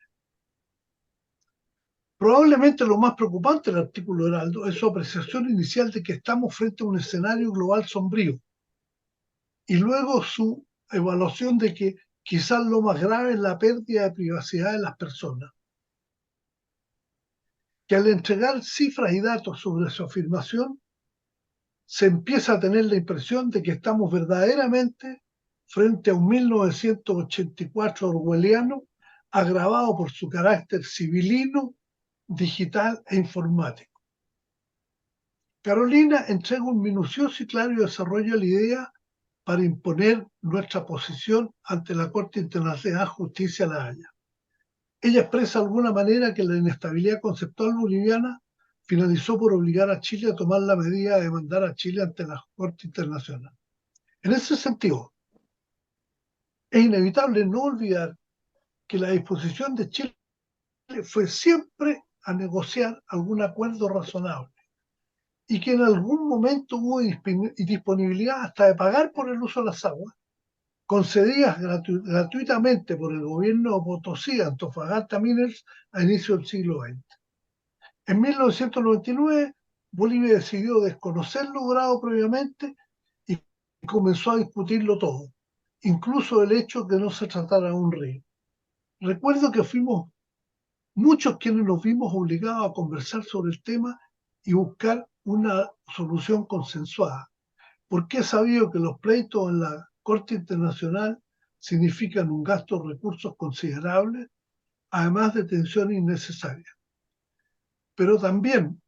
Probablemente lo más preocupante del artículo de Heraldo es su apreciación inicial de que estamos frente a un escenario global sombrío y luego su evaluación de que quizás lo más grave es la pérdida de privacidad de las personas, que al entregar cifras y datos sobre su afirmación se empieza a tener la impresión de que estamos verdaderamente frente a un 1984 orwelliano agravado por su carácter civilino, digital e informático. Carolina entrega un minucioso y claro desarrollo de la idea para imponer nuestra posición ante la Corte Internacional de Justicia de La Haya. Ella expresa de alguna manera que la inestabilidad conceptual boliviana finalizó por obligar a Chile a tomar la medida de demandar a Chile ante la Corte Internacional. En ese sentido, es inevitable no olvidar que la disposición de Chile fue siempre a negociar algún acuerdo razonable y que en algún momento hubo disponibilidad hasta de pagar por el uso de las aguas, concedidas gratuitamente por el gobierno de Potosí, Antofagasta Miners, a inicio del siglo XX. En 1999, Bolivia decidió desconocer lo logrado previamente y comenzó a discutirlo todo, incluso el hecho de que no se tratara de un río. Recuerdo que fuimos muchos quienes nos vimos obligados a conversar sobre el tema y buscar una solución consensuada, porque he sabido que los pleitos en la Corte Internacional significan un gasto de recursos considerable, además de tensión innecesaria. Pero también,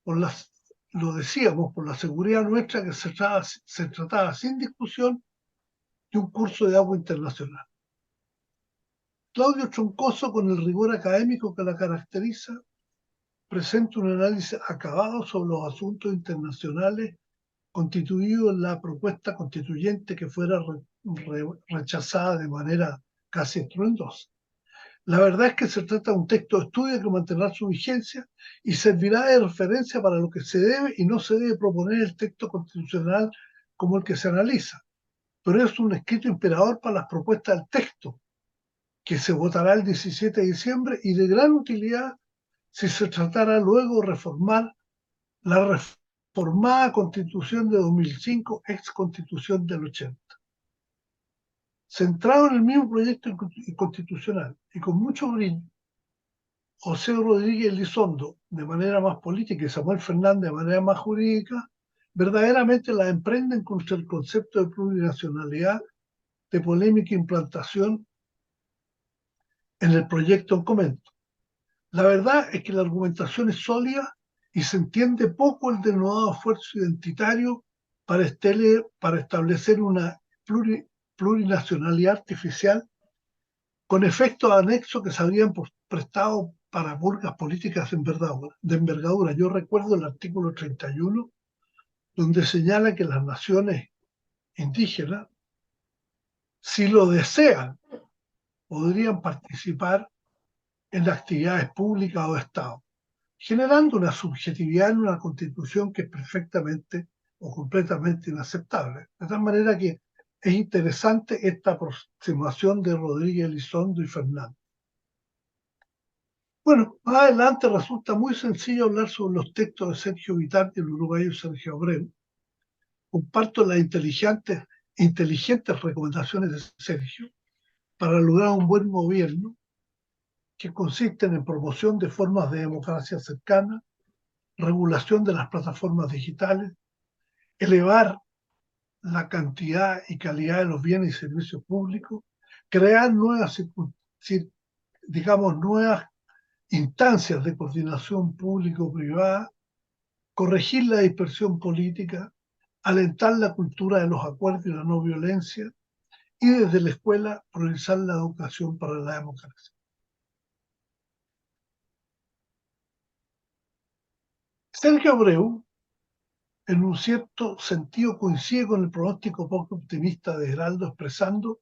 lo decíamos, por la seguridad nuestra que se trataba sin discusión de un curso de agua internacional. Claudio Troncoso, con el rigor académico que la caracteriza, presenta un análisis acabado sobre los asuntos internacionales constituido en la propuesta constituyente que fuera rechazada de manera casi estruendosa. La verdad es que se trata de un texto de estudio que mantendrá su vigencia y servirá de referencia para lo que se debe y no se debe proponer el texto constitucional como el que se analiza, pero es un escrito imperador para las propuestas del texto, que se votará el 17 de diciembre y de gran utilidad si se tratara luego de reformar la reformada Constitución de 2005, ex Constitución del 80. Centrado en el mismo proyecto constitucional y con mucho brillo, José Rodríguez Elizondo de manera más política y Samuel Fernández de manera más jurídica, verdaderamente la emprenden contra el concepto de plurinacionalidad de polémica implantación en el proyecto en comento. La verdad es que la argumentación es sólida y se entiende poco el denodado esfuerzo identitario para establecer una plurinacionalidad artificial con efectos anexos que se habrían prestado para purgas políticas de envergadura. Yo recuerdo el artículo 31, donde señala que las naciones indígenas, si lo desean, podrían participar en actividades públicas o de Estado, generando una subjetividad en una constitución que es perfectamente o completamente inaceptable. De tal manera que es interesante esta aproximación de Rodríguez Elizondo y Fernández. Bueno, más adelante resulta muy sencillo hablar sobre los textos de Sergio Vitarte y el uruguayo Sergio Abreu. Comparto las inteligentes recomendaciones de Sergio para lograr un buen gobierno que consisten en promoción de formas de democracia cercana, regulación de las plataformas digitales, elevar la cantidad y calidad de los bienes y servicios públicos, crear nuevas instancias de coordinación público-privada, corregir la dispersión política, alentar la cultura de los acuerdos y la no violencia, y desde la escuela priorizar la educación para la democracia. Sergio Abreu, en un cierto sentido, coincide con el pronóstico poco optimista de Heraldo, expresando: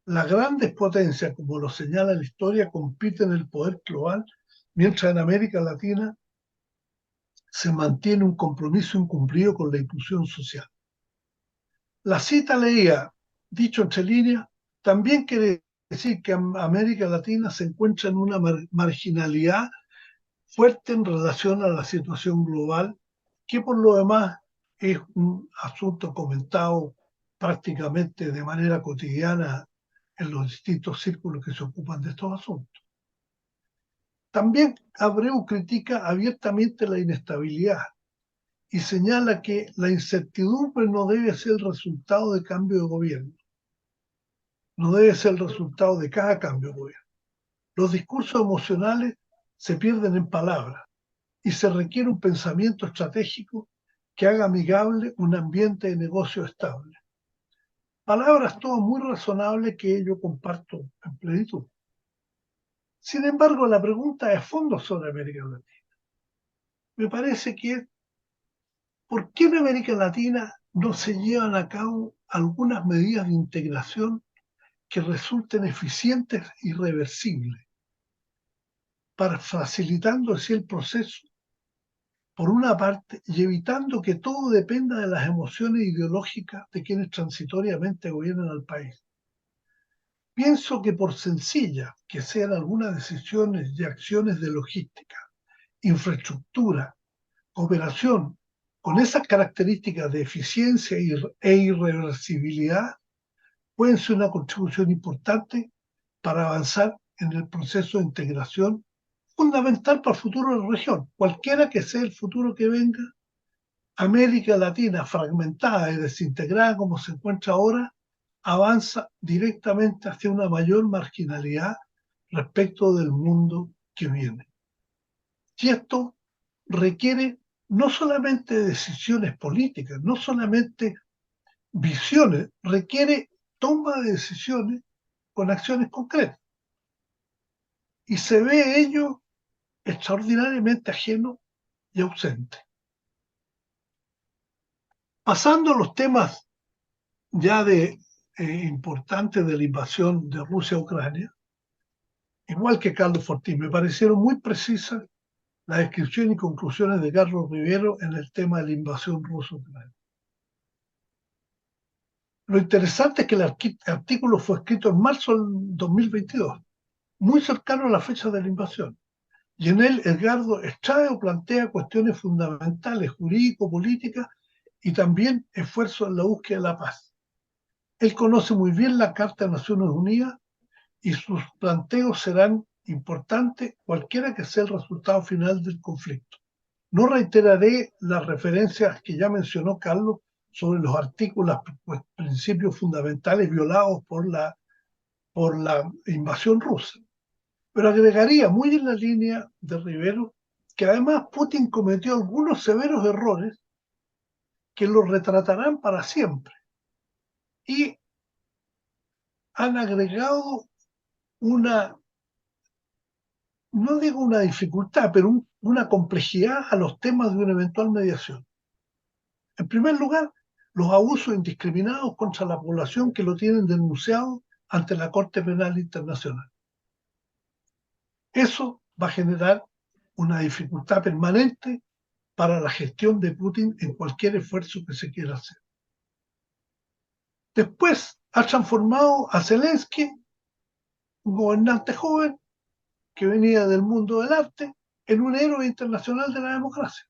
las grandes potencias, como lo señala la historia, compiten en el poder global, mientras en América Latina se mantiene un compromiso incumplido con la inclusión social. La cita leía, dicho entre líneas, también quiere decir que América Latina se encuentra en una marginalidad fuerte en relación a la situación global, que por lo demás es un asunto comentado prácticamente de manera cotidiana en los distintos círculos que se ocupan de estos asuntos. También Abreu critica abiertamente la inestabilidad y señala que la incertidumbre no debe ser el resultado de cambio de gobierno, no debe ser el resultado de cada cambio de gobierno. Los discursos emocionales se pierden en palabras y se requiere un pensamiento estratégico que haga amigable un ambiente de negocio estable. Palabras todas muy razonables que yo comparto en plenitud. Sin embargo, la pregunta de fondo sobre América Latina me parece que es: ¿por qué en América Latina no se llevan a cabo algunas medidas de integración que resulten eficientes y reversibles, para facilitando así el proceso, por una parte, y evitando que todo dependa de las emociones ideológicas de quienes transitoriamente gobiernan al país? Pienso que, por sencillas que sean algunas decisiones y acciones de logística, infraestructura, cooperación, con esas características de eficiencia e irreversibilidad, pueden ser una contribución importante para avanzar en el proceso de integración fundamental para el futuro de la región. Cualquiera que sea el futuro que venga, América Latina, fragmentada y desintegrada como se encuentra ahora, avanza directamente hacia una mayor marginalidad respecto del mundo que viene. Y esto requiere no solamente decisiones políticas, no solamente visiones, requiere toma de decisiones con acciones concretas. Y se ve ello extraordinariamente ajeno y ausente. Pasando a los temas ya importantes de la invasión de Rusia a Ucrania, igual que Carlos Fortín, me parecieron muy precisas la descripción y conclusiones de Carlos Rivero en el tema de la invasión rusa a Ucrania. Lo interesante es que el artículo fue escrito en marzo del 2022, muy cercano a la fecha de la invasión. Y en él Edgardo Estrada plantea cuestiones fundamentales, jurídico-políticas, y también esfuerzos en la búsqueda de la paz. Él conoce muy bien la Carta de Naciones Unidas y sus planteos serán importantes cualquiera que sea el resultado final del conflicto. No reiteraré las referencias que ya mencionó Carlos sobre los artículos, principios fundamentales violados por la invasión rusa. Pero agregaría, muy en la línea de Rivero, que además Putin cometió algunos severos errores que lo retratarán para siempre y han agregado una, no digo una dificultad, pero una complejidad a los temas de una eventual mediación. En primer lugar, los abusos indiscriminados contra la población que lo tienen denunciado ante la Corte Penal Internacional. Eso va a generar una dificultad permanente para la gestión de Putin en cualquier esfuerzo que se quiera hacer. Después ha transformado a Zelensky, un gobernante joven que venía del mundo del arte, en un héroe internacional de la democracia.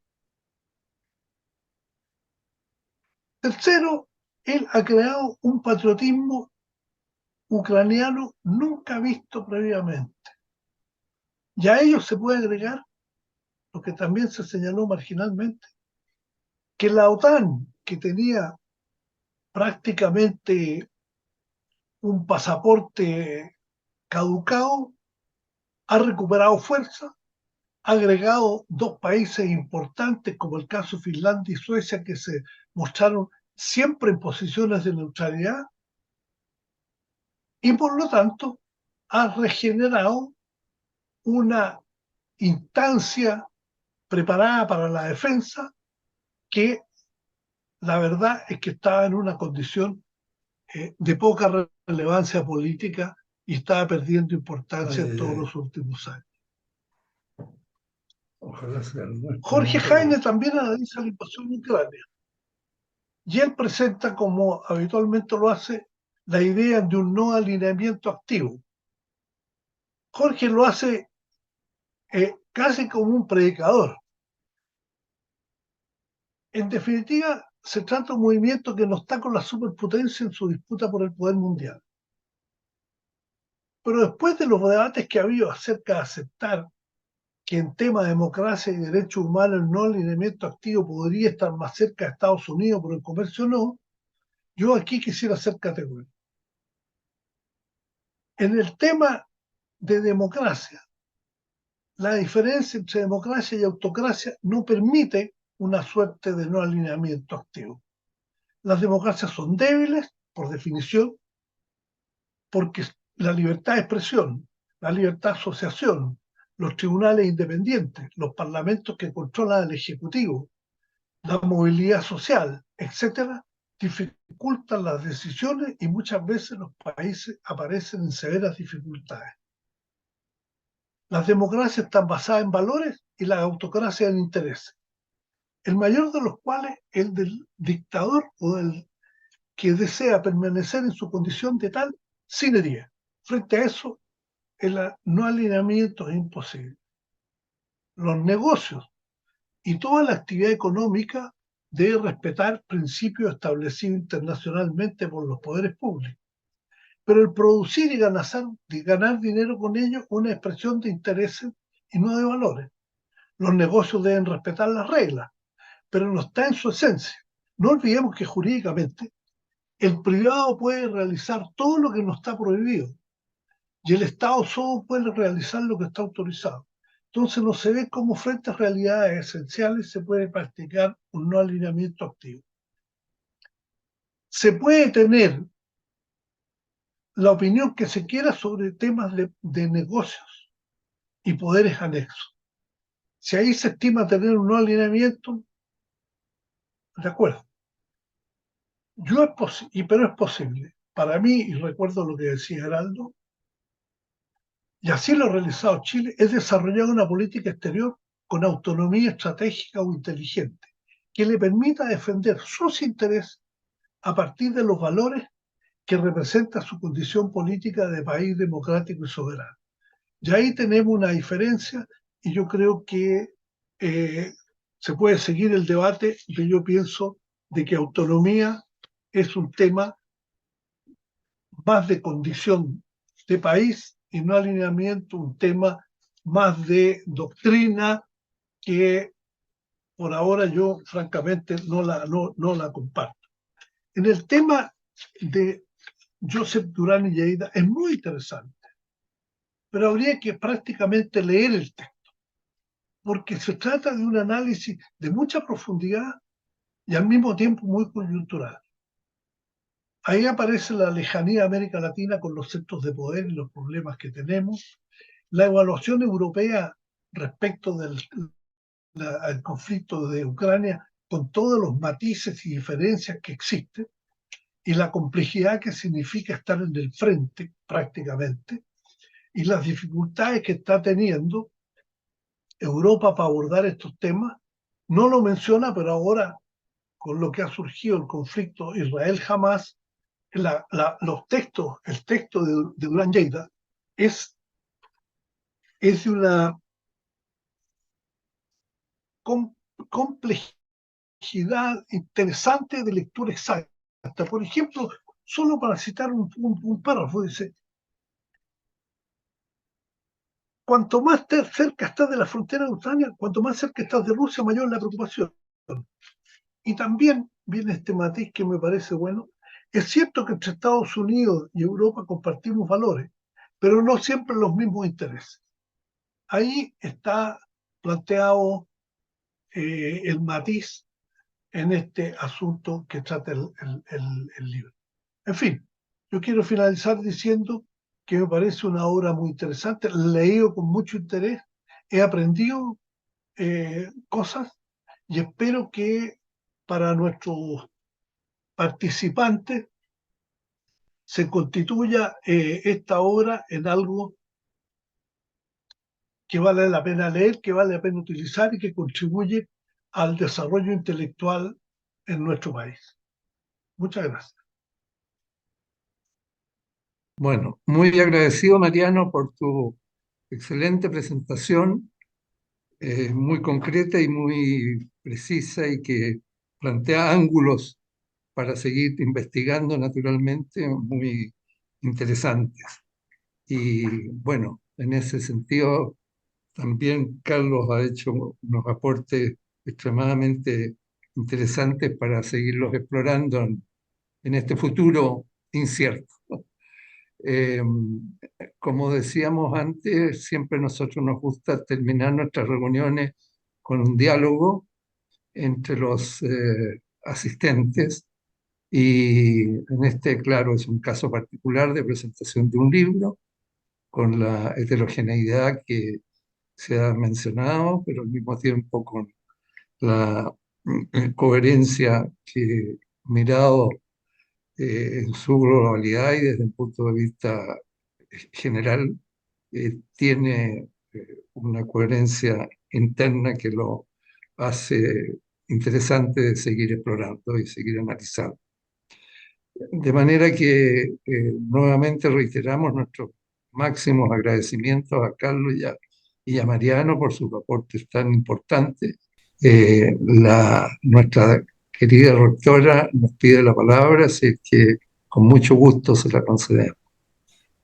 Tercero, él ha creado un patriotismo ucraniano nunca visto previamente. Y a ello se puede agregar lo que también se señaló marginalmente, que la OTAN, que tenía prácticamente un pasaporte caducado, ha recuperado fuerza, ha agregado dos países importantes, como el caso de Finlandia y Suecia, que se mostraron siempre en posiciones de neutralidad, y por lo tanto ha regenerado una instancia preparada para la defensa que la verdad es que estaba en una condición de poca relevancia política y estaba perdiendo importancia en todos los últimos años. Ojalá sea Jorge Jaime también analiza la invasión de Ucrania y él presenta, como habitualmente lo hace, la idea de un no alineamiento activo. Jorge lo hace casi como un predicador. En definitiva, se trata de un movimiento que no está con la superpotencia en su disputa por el poder mundial. Pero después de los debates que ha habido acerca de aceptar que en tema de democracia y derechos humanos el no alineamiento activo podría estar más cerca de Estados Unidos, pero el comercio no, yo aquí quisiera ser categórico. En el tema de democracia, la diferencia entre democracia y autocracia no permite una suerte de no alineamiento activo. Las democracias son débiles, por definición, porque la libertad de expresión, la libertad de asociación, los tribunales independientes, los parlamentos que controlan el Ejecutivo, la movilidad social, etcétera, dificultan las decisiones y muchas veces los países aparecen en severas dificultades. Las democracias están basadas en valores y las autocracias en intereses, el mayor de los cuales es el del dictador o del que desea permanecer en su condición de tal sin herida. Frente a eso, el no alineamiento es imposible. Los negocios y toda la actividad económica debe respetar principios establecidos internacionalmente por los poderes públicos. Pero el producir y ganar dinero con ello es una expresión de intereses y no de valores. Los negocios deben respetar las reglas, pero no está en su esencia. No olvidemos que jurídicamente el privado puede realizar todo lo que no está prohibido y el Estado solo puede realizar lo que está autorizado. Entonces no se ve cómo frente a realidades esenciales se puede practicar un no alineamiento activo. Se puede tener la opinión que se quiera sobre temas de negocios y poderes anexos. Si ahí se estima tener un no alineamiento, de acuerdo. Pero es posible. Para mí, y recuerdo lo que decía Heraldo, y así lo ha realizado Chile, es desarrollar una política exterior con autonomía estratégica o inteligente, que le permita defender sus intereses a partir de los valores que representa su condición política de país democrático y soberano. Y ahí tenemos una diferencia y yo creo que se puede seguir el debate, que yo pienso de que autonomía es un tema más de condición de país y no alineamiento, un tema más de doctrina que por ahora yo francamente no la comparto. En el tema de Joseph Durán y Lleida es muy interesante, pero habría que prácticamente leer el texto, porque se trata de un análisis de mucha profundidad y al mismo tiempo muy coyuntural. Ahí aparece la lejanía de América Latina con los centros de poder y los problemas que tenemos, la evaluación europea respecto al conflicto de Ucrania, con todos los matices y diferencias que existen, y la complejidad que significa estar en el frente prácticamente, y las dificultades que está teniendo Europa para abordar estos temas. No lo menciona, pero ahora, con lo que ha surgido el conflicto Israel-Hamás, los textos, el texto de Durán Lleida es de una complejidad interesante de lectura exacta. Por ejemplo, solo para citar un párrafo, dice: cuanto más cerca estás de la frontera de Ucrania, cuanto más cerca estás de Rusia, mayor es la preocupación. Y también viene este matiz que me parece bueno. Es cierto que entre Estados Unidos y Europa compartimos valores, pero no siempre los mismos intereses. Ahí está planteado el matiz en este asunto que trata el libro. En fin, yo quiero finalizar diciendo que me parece una obra muy interesante, la he leído con mucho interés, he aprendido cosas, y espero que para nuestros participantes se constituya esta obra en algo que vale la pena leer, que vale la pena utilizar y que contribuye al desarrollo intelectual en nuestro país. Muchas gracias. Bueno, muy agradecido, Mariano, por tu excelente presentación, muy concreta y muy precisa y que plantea ángulos para seguir investigando naturalmente muy interesantes. Y bueno, en ese sentido, también Carlos ha hecho unos aportes extremadamente interesantes para seguirlos explorando en este futuro incierto. Eh, Como decíamos antes, siempre a nosotros nos gusta terminar nuestras reuniones con un diálogo entre los asistentes, y en este, claro, es un caso particular de presentación de un libro con la heterogeneidad que se ha mencionado, pero al mismo tiempo con la coherencia que, mirado en su globalidad y desde un punto de vista general, tiene una coherencia interna que lo hace interesante de seguir explorando y seguir analizando. De manera que nuevamente reiteramos nuestros máximos agradecimientos a Carlos y a Mariano por sus aportes tan importantes. Nuestra querida rectora nos pide la palabra, así que con mucho gusto se la concedemos.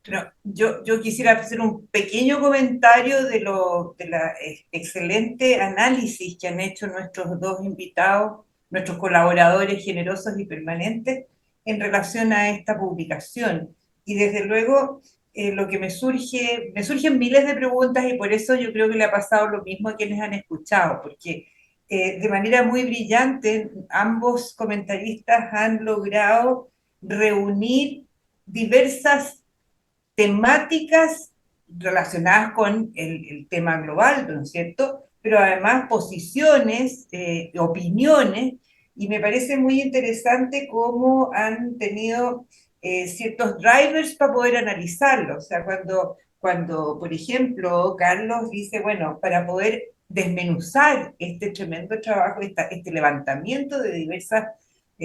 Pero yo quisiera hacer un pequeño comentario de la excelente análisis que han hecho nuestros dos invitados, nuestros colaboradores generosos y permanentes, en relación a esta publicación. Y desde luego, lo que me surgen miles de preguntas, y por eso yo creo que le ha pasado lo mismo a quienes han escuchado, porque de manera muy brillante ambos comentaristas han logrado reunir diversas temáticas relacionadas con el tema global, ¿no es cierto? Pero además posiciones, opiniones, y me parece muy interesante cómo han tenido ciertos drivers para poder analizarlo. O sea, cuando, por ejemplo, Carlos dice, bueno, para poder desmenuzar este tremendo trabajo, este levantamiento de diversas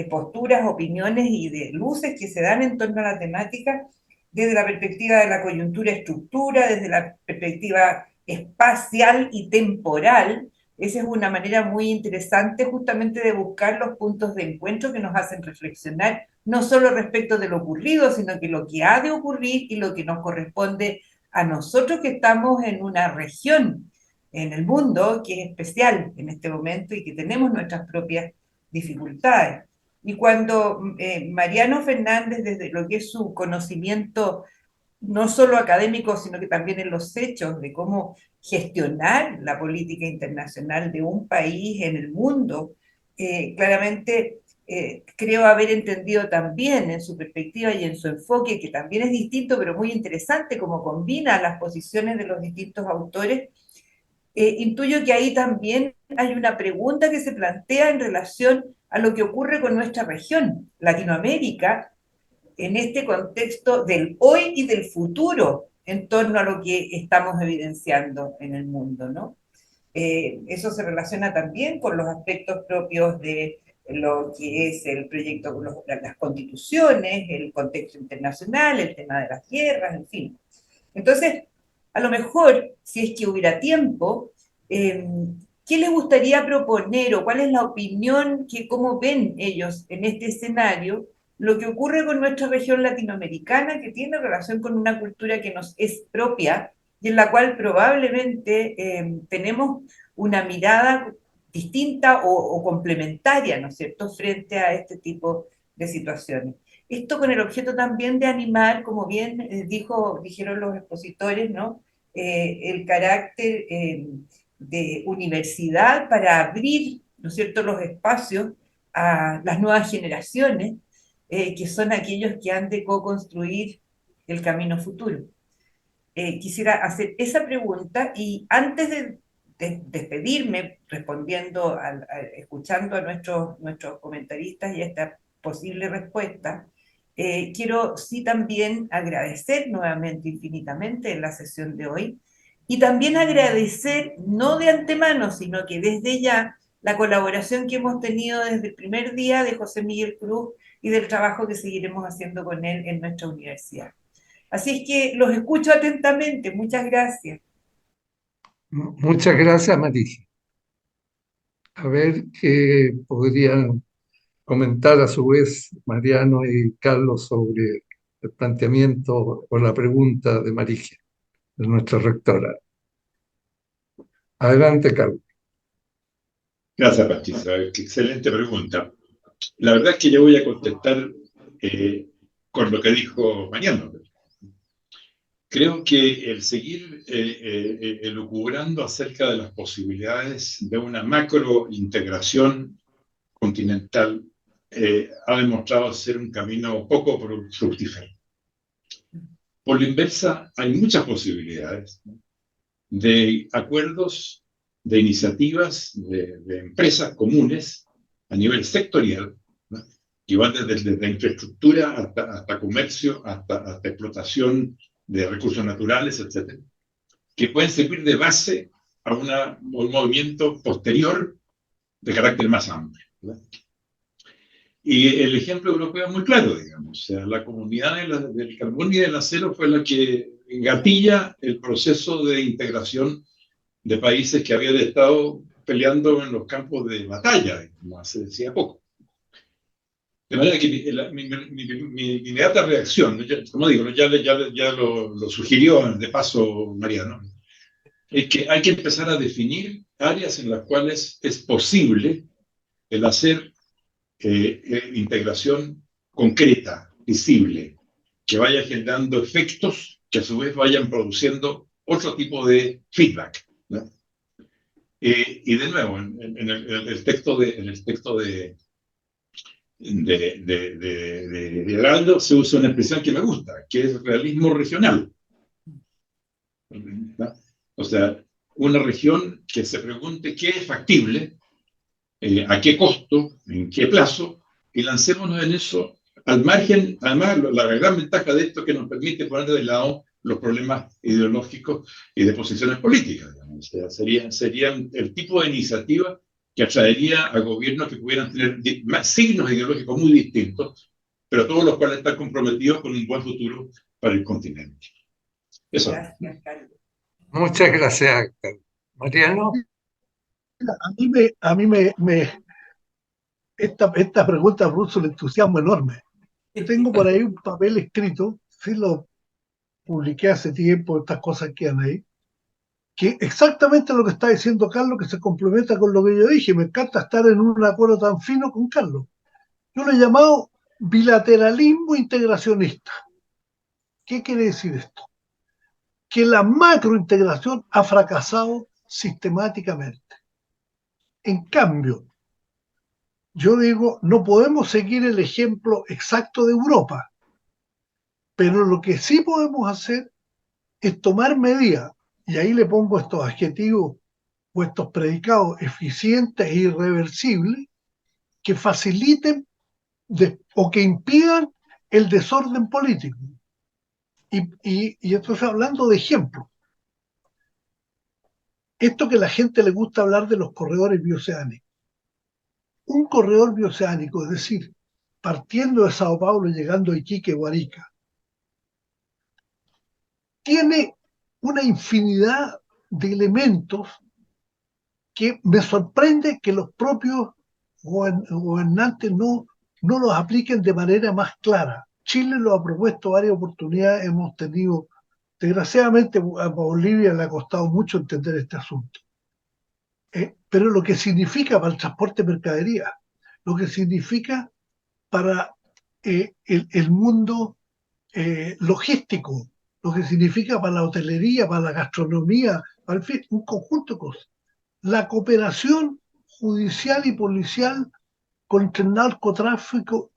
posturas, opiniones y de luces que se dan en torno a la temática, desde la perspectiva de la coyuntura estructura, desde la perspectiva espacial y temporal. Esa es una manera muy interesante justamente de buscar los puntos de encuentro que nos hacen reflexionar, no solo respecto de lo ocurrido, sino que lo que ha de ocurrir y lo que nos corresponde a nosotros que estamos en una región en el mundo que es especial en este momento y que tenemos nuestras propias dificultades. Y cuando Mariano Fernández, desde lo que es su conocimiento no solo académico, sino que también en los hechos de cómo gestionar la política internacional de un país en el mundo, claramente creo haber entendido también en su perspectiva y en su enfoque, que también es distinto, pero muy interesante, como combina las posiciones de los distintos autores. Intuyo que ahí también hay una pregunta que se plantea en relación a lo que ocurre con nuestra región, Latinoamérica, en este contexto del hoy y del futuro en torno a lo que estamos evidenciando en el mundo, ¿no? Eso se relaciona también con los aspectos propios de lo que es el proyecto, las constituciones, el contexto internacional, el tema de las guerras, en fin. Entonces, a lo mejor, si es que hubiera tiempo, eh, ¿qué les gustaría proponer o cuál es la opinión que, cómo ven ellos en este escenario, lo que ocurre con nuestra región latinoamericana, que tiene relación con una cultura que nos es propia y en la cual probablemente tenemos una mirada distinta o complementaria, ¿no es cierto?, frente a este tipo de situaciones? Esto con el objeto también de animar, como bien dijeron los expositores, ¿no? El carácter de universidad para abrir, ¿no es cierto?, los espacios a las nuevas generaciones, que son aquellos que han de co-construir el camino futuro. Quisiera hacer esa pregunta y antes de despedirme, respondiendo, escuchando a nuestros comentaristas y a esta posible respuesta, quiero sí también agradecer nuevamente infinitamente en la sesión de hoy y también agradecer, no de antemano, sino que desde ya, la colaboración que hemos tenido desde el primer día de José Miguel Cruz y del trabajo que seguiremos haciendo con él en nuestra universidad. Así es que los escucho atentamente. Muchas gracias. Muchas gracias, Marisa. A ver qué podrían comentar a su vez Mariano y Carlos sobre el planteamiento o la pregunta de Marisa, de nuestra rectora. Adelante, Carlos. Gracias, Patricia. Qué excelente pregunta. La verdad es que yo voy a contestar con lo que dijo Mariano. Creo que el seguir elucubrando acerca de las posibilidades de una macrointegración continental ha demostrado ser un camino poco fructífero. Por la inversa, hay muchas posibilidades de acuerdos, de iniciativas, de empresas comunes a nivel sectorial, ¿no?, que van desde infraestructura hasta comercio, hasta explotación de recursos naturales, etc., que pueden servir de base a un movimiento posterior de carácter más amplio, ¿verdad? Y el ejemplo europeo es muy claro, digamos. O sea, la comunidad del carbón y del acero fue la que gatilla el proceso de integración de países que habían estado peleando en los campos de batalla, como se decía poco. De manera que mi inmediata reacción, como digo, ya lo sugirió de paso Mariano, es que hay que empezar a definir áreas en las cuales es posible el hacer integración concreta, visible, que vaya generando efectos que a su vez vayan produciendo otro tipo de feedback, ¿no? Y de nuevo, en el texto de Heraldo se usa una expresión que me gusta, que es realismo regional, ¿no? O sea, una región que se pregunte qué es factible, a qué costo, en qué plazo, y lancémonos en eso al margen. Además, la gran ventaja de esto es que nos permite poner de lado los problemas ideológicos y de posiciones políticas, digamos. O sea, serían el tipo de iniciativa que atraería a gobiernos que pudieran tener signos ideológicos muy distintos, pero todos los cuales están comprometidos con un buen futuro para el continente. Eso. Gracias, Carlos. Muchas gracias, Carlos. Mariano. A mí esta pregunta produce un entusiasmo enorme. Tengo por ahí un papel escrito, sí lo publiqué hace tiempo, estas cosas quedan ahí, que exactamente lo que está diciendo Carlos, que se complementa con lo que yo dije. Me encanta estar en un acuerdo tan fino con Carlos. Yo lo he llamado bilateralismo integracionista. ¿Qué quiere decir esto? Que la macrointegración ha fracasado sistemáticamente. En cambio, yo digo, no podemos seguir el ejemplo exacto de Europa, pero lo que sí podemos hacer es tomar medidas, y ahí le pongo estos adjetivos o estos predicados eficientes e irreversibles, que faciliten o que impidan el desorden político. Y entonces hablando de ejemplos, esto que a la gente le gusta hablar de los corredores bioceánicos. Un corredor bioceánico, es decir, partiendo de Sao Paulo y llegando a Iquique o Arica, tiene una infinidad de elementos que me sorprende que los propios gobernantes no los apliquen de manera más clara. Chile lo ha propuesto varias oportunidades, hemos tenido, desgraciadamente a Bolivia le ha costado mucho entender este asunto. Pero lo que significa para el transporte de mercadería, lo que significa para el mundo logístico, lo que significa para la hotelería, para la gastronomía, para el fin, un conjunto de cosas. La cooperación judicial y policial contra el narcotráfico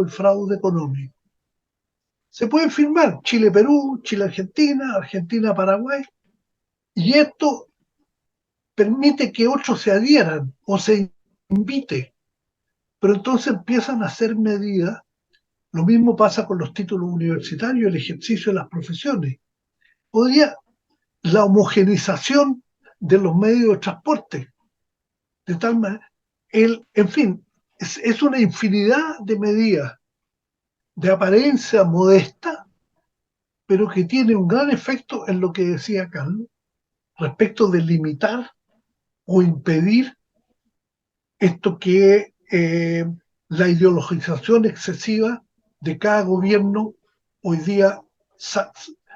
y fraude económico. Se pueden firmar Chile-Perú, Chile-Argentina, Argentina-Paraguay, y esto permite que otros se adhieran o se invite, pero entonces empiezan a hacer medidas. Lo mismo pasa con los títulos universitarios, el ejercicio de las profesiones. Podría la homogenización de los medios de transporte, de tal manera, en fin, es una infinidad de medidas de apariencia modesta, pero que tiene un gran efecto en lo que decía Carlos, respecto de limitar o impedir esto que la ideologización excesiva de cada gobierno hoy día.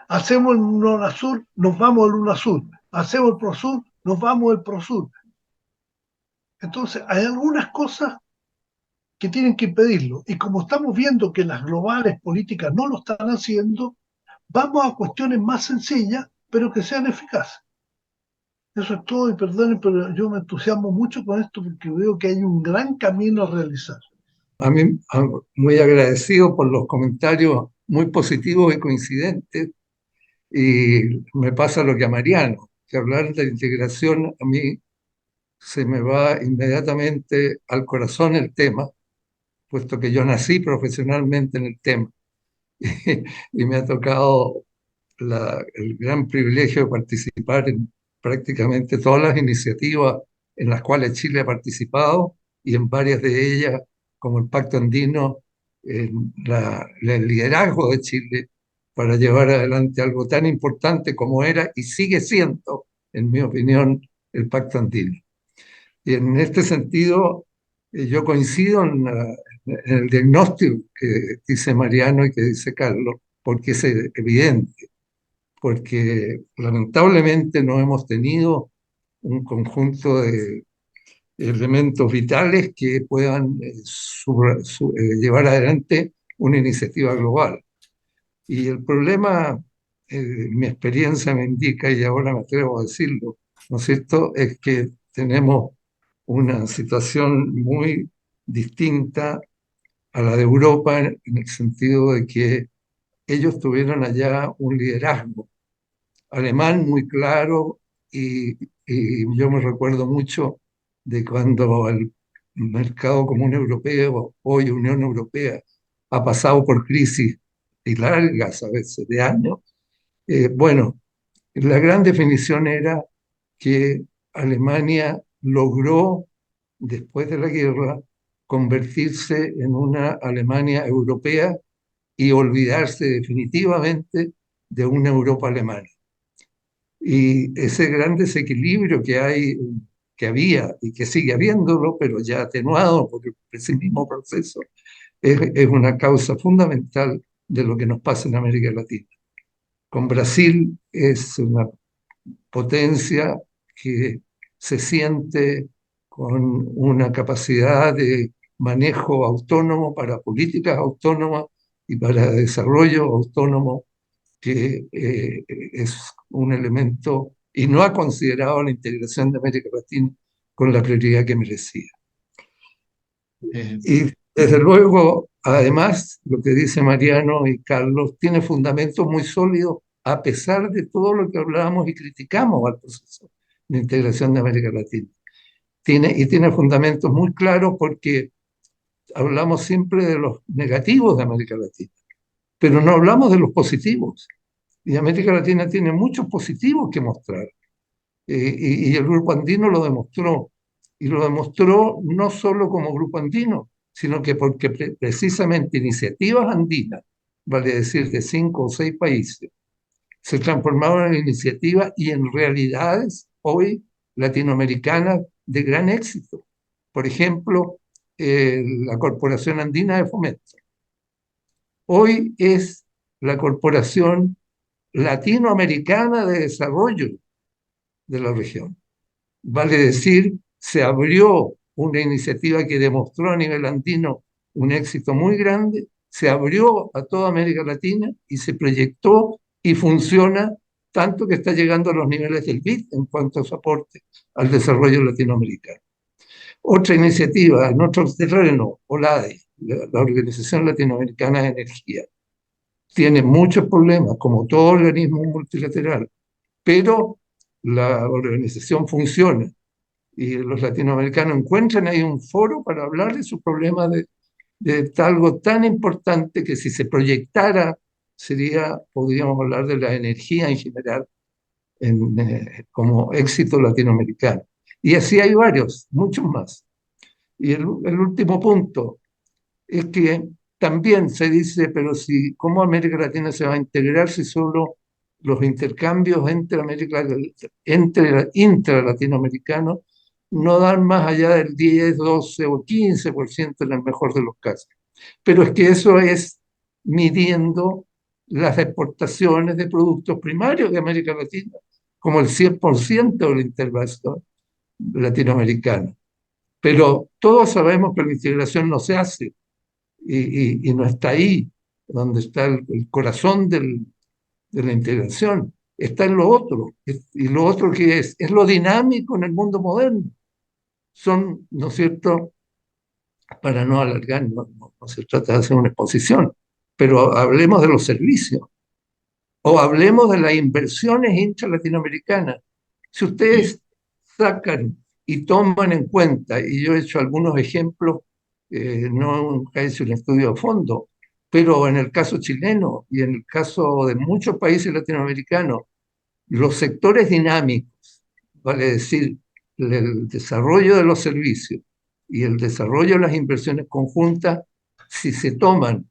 Hacemos el UNASUR, nos vamos al UNASUR. Hacemos el PROSUR, nos vamos al PROSUR. Entonces, hay algunas cosas que tienen que impedirlo. Y como estamos viendo que las globales políticas no lo están haciendo, vamos a cuestiones más sencillas, pero que sean eficaces. Eso es todo, y perdonen, pero yo me entusiasmo mucho con esto porque veo que hay un gran camino a realizar. A mí, muy agradecido por los comentarios muy positivos y coincidentes. Y me pasa lo que a Mariano, que hablar de integración a mí se me va inmediatamente al corazón el tema, puesto que yo nací profesionalmente en el tema y me ha tocado el gran privilegio de participar en prácticamente todas las iniciativas en las cuales Chile ha participado y en varias de ellas, como el Pacto Andino, el liderazgo de Chile para llevar adelante algo tan importante como era y sigue siendo, en mi opinión, el Pacto Andino. Y en este sentido, yo coincido en el diagnóstico que dice Mariano y que dice Carlos, porque es evidente, porque lamentablemente no hemos tenido un conjunto de elementos vitales que puedan llevar adelante una iniciativa global. Y el problema, mi experiencia me indica, y ahora me atrevo a decirlo, ¿no es cierto?, es que tenemos una situación muy distinta a la de Europa en el sentido de que ellos tuvieron allá un liderazgo alemán muy claro y yo me recuerdo mucho de cuando el mercado común europeo, hoy Unión Europea, ha pasado por crisis y largas a veces de años. Bueno, la gran definición era que Alemania logró, después de la guerra, convertirse en una Alemania europea y olvidarse definitivamente de una Europa alemana. Y ese gran desequilibrio que había y que sigue habiéndolo, pero ya atenuado por ese mismo proceso, es una causa fundamental de lo que nos pasa en América Latina. Con Brasil es una potencia que se siente con una capacidad de manejo autónomo para políticas autónomas y para desarrollo autónomo que es un elemento y no ha considerado la integración de América Latina con la prioridad que merecía. Y desde luego, además, lo que dice Mariano y Carlos tiene fundamentos muy sólidos, a pesar de todo lo que hablábamos y criticamos al proceso de integración de América Latina. Tiene fundamentos muy claros porque hablamos siempre de los negativos de América Latina, pero no hablamos de los positivos. Y América Latina tiene muchos positivos que mostrar. Y el Grupo Andino lo demostró. Y lo demostró no solo como Grupo Andino, sino que porque precisamente iniciativas andinas, vale decir de 5 o 6 países, se transformaron en iniciativas y en realidades hoy latinoamericanas de gran éxito. Por ejemplo, la Corporación Andina de Fomento. Hoy es la Corporación Latinoamericana de Desarrollo de la región. Vale decir, se abrió una iniciativa que demostró a nivel andino un éxito muy grande, se abrió a toda América Latina y se proyectó y funciona tanto que está llegando a los niveles del BID en cuanto a su aporte al desarrollo latinoamericano. Otra iniciativa en otro terreno, OLADE, la Organización Latinoamericana de Energía, tiene muchos problemas, como todo organismo multilateral, pero la organización funciona y los latinoamericanos encuentran ahí un foro para hablar de sus problemas de algo tan importante que si se proyectara podríamos hablar de la energía en general como éxito latinoamericano. Y así hay varios, muchos más. Y el último punto es que también se dice, pero si, ¿cómo América Latina se va a integrar si solo los intercambios entre intralatinoamericanos no dan más allá del 10, 12 o 15% en el mejor de los casos? Pero es que eso es midiendo las exportaciones de productos primarios de América Latina, como el 100% de la integración latinoamericana. Pero todos sabemos que la integración no se hace y no está ahí, donde está el corazón de la integración, está en lo otro. Y lo otro que es lo dinámico en el mundo moderno. Son, ¿no es cierto?, para no alargar, no se trata de hacer una exposición, pero hablemos de los servicios o hablemos de las inversiones intralatinoamericanas. Si ustedes sacan y toman en cuenta, y yo he hecho algunos ejemplos, no he hecho un estudio a fondo, pero en el caso chileno y en el caso de muchos países latinoamericanos, los sectores dinámicos, vale decir, el desarrollo de los servicios y el desarrollo de las inversiones conjuntas, si se toman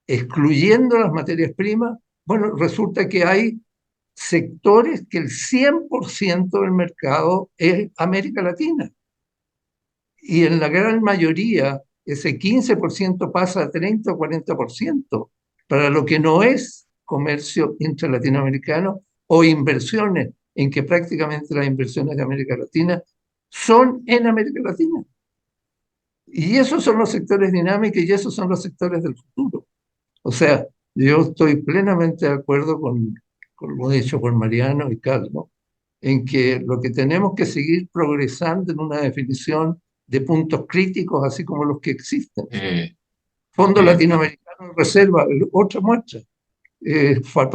excluyendo las materias primas, bueno, resulta que hay sectores que el 100% del mercado es América Latina. Y en la gran mayoría, ese 15% pasa a 30 o 40% para lo que no es comercio intralatinoamericano o inversiones, en que prácticamente las inversiones de América Latina son en América Latina. Y esos son los sectores dinámicos y esos son los sectores del futuro. O sea, yo estoy plenamente de acuerdo con lo dicho por Mariano y Carlos, en que lo que tenemos que seguir progresando en una definición de puntos críticos, así como los que existen. Fondo Latinoamericano de Reserva, otra muestra. Fue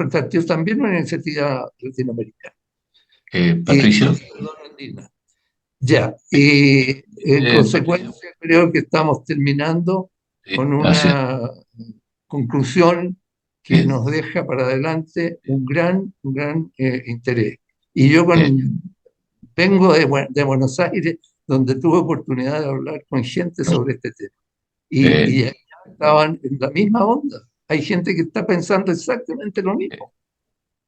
también una iniciativa latinoamericana. Patricio. Ya, y en consecuencia creo que estamos terminando con una conclusión que nos deja para adelante un gran interés. Y yo vengo de Buenos Aires, donde tuve oportunidad de hablar con gente sobre este tema. Y estaban en la misma onda. Hay gente que está pensando exactamente lo mismo.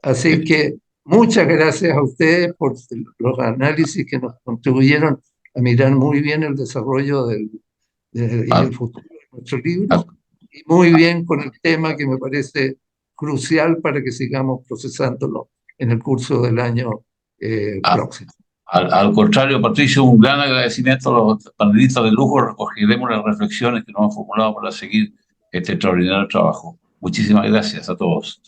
Así que muchas gracias a ustedes por los análisis que nos contribuyeron a mirar muy bien el desarrollo y el futuro de nuestro libro. Y muy bien con el tema que me parece crucial para que sigamos procesándolo en el curso del año próximo. Al contrario, Patricio, un gran agradecimiento a los panelistas de lujo. Recogeremos las reflexiones que nos han formulado para seguir este extraordinario trabajo. Muchísimas gracias a todos.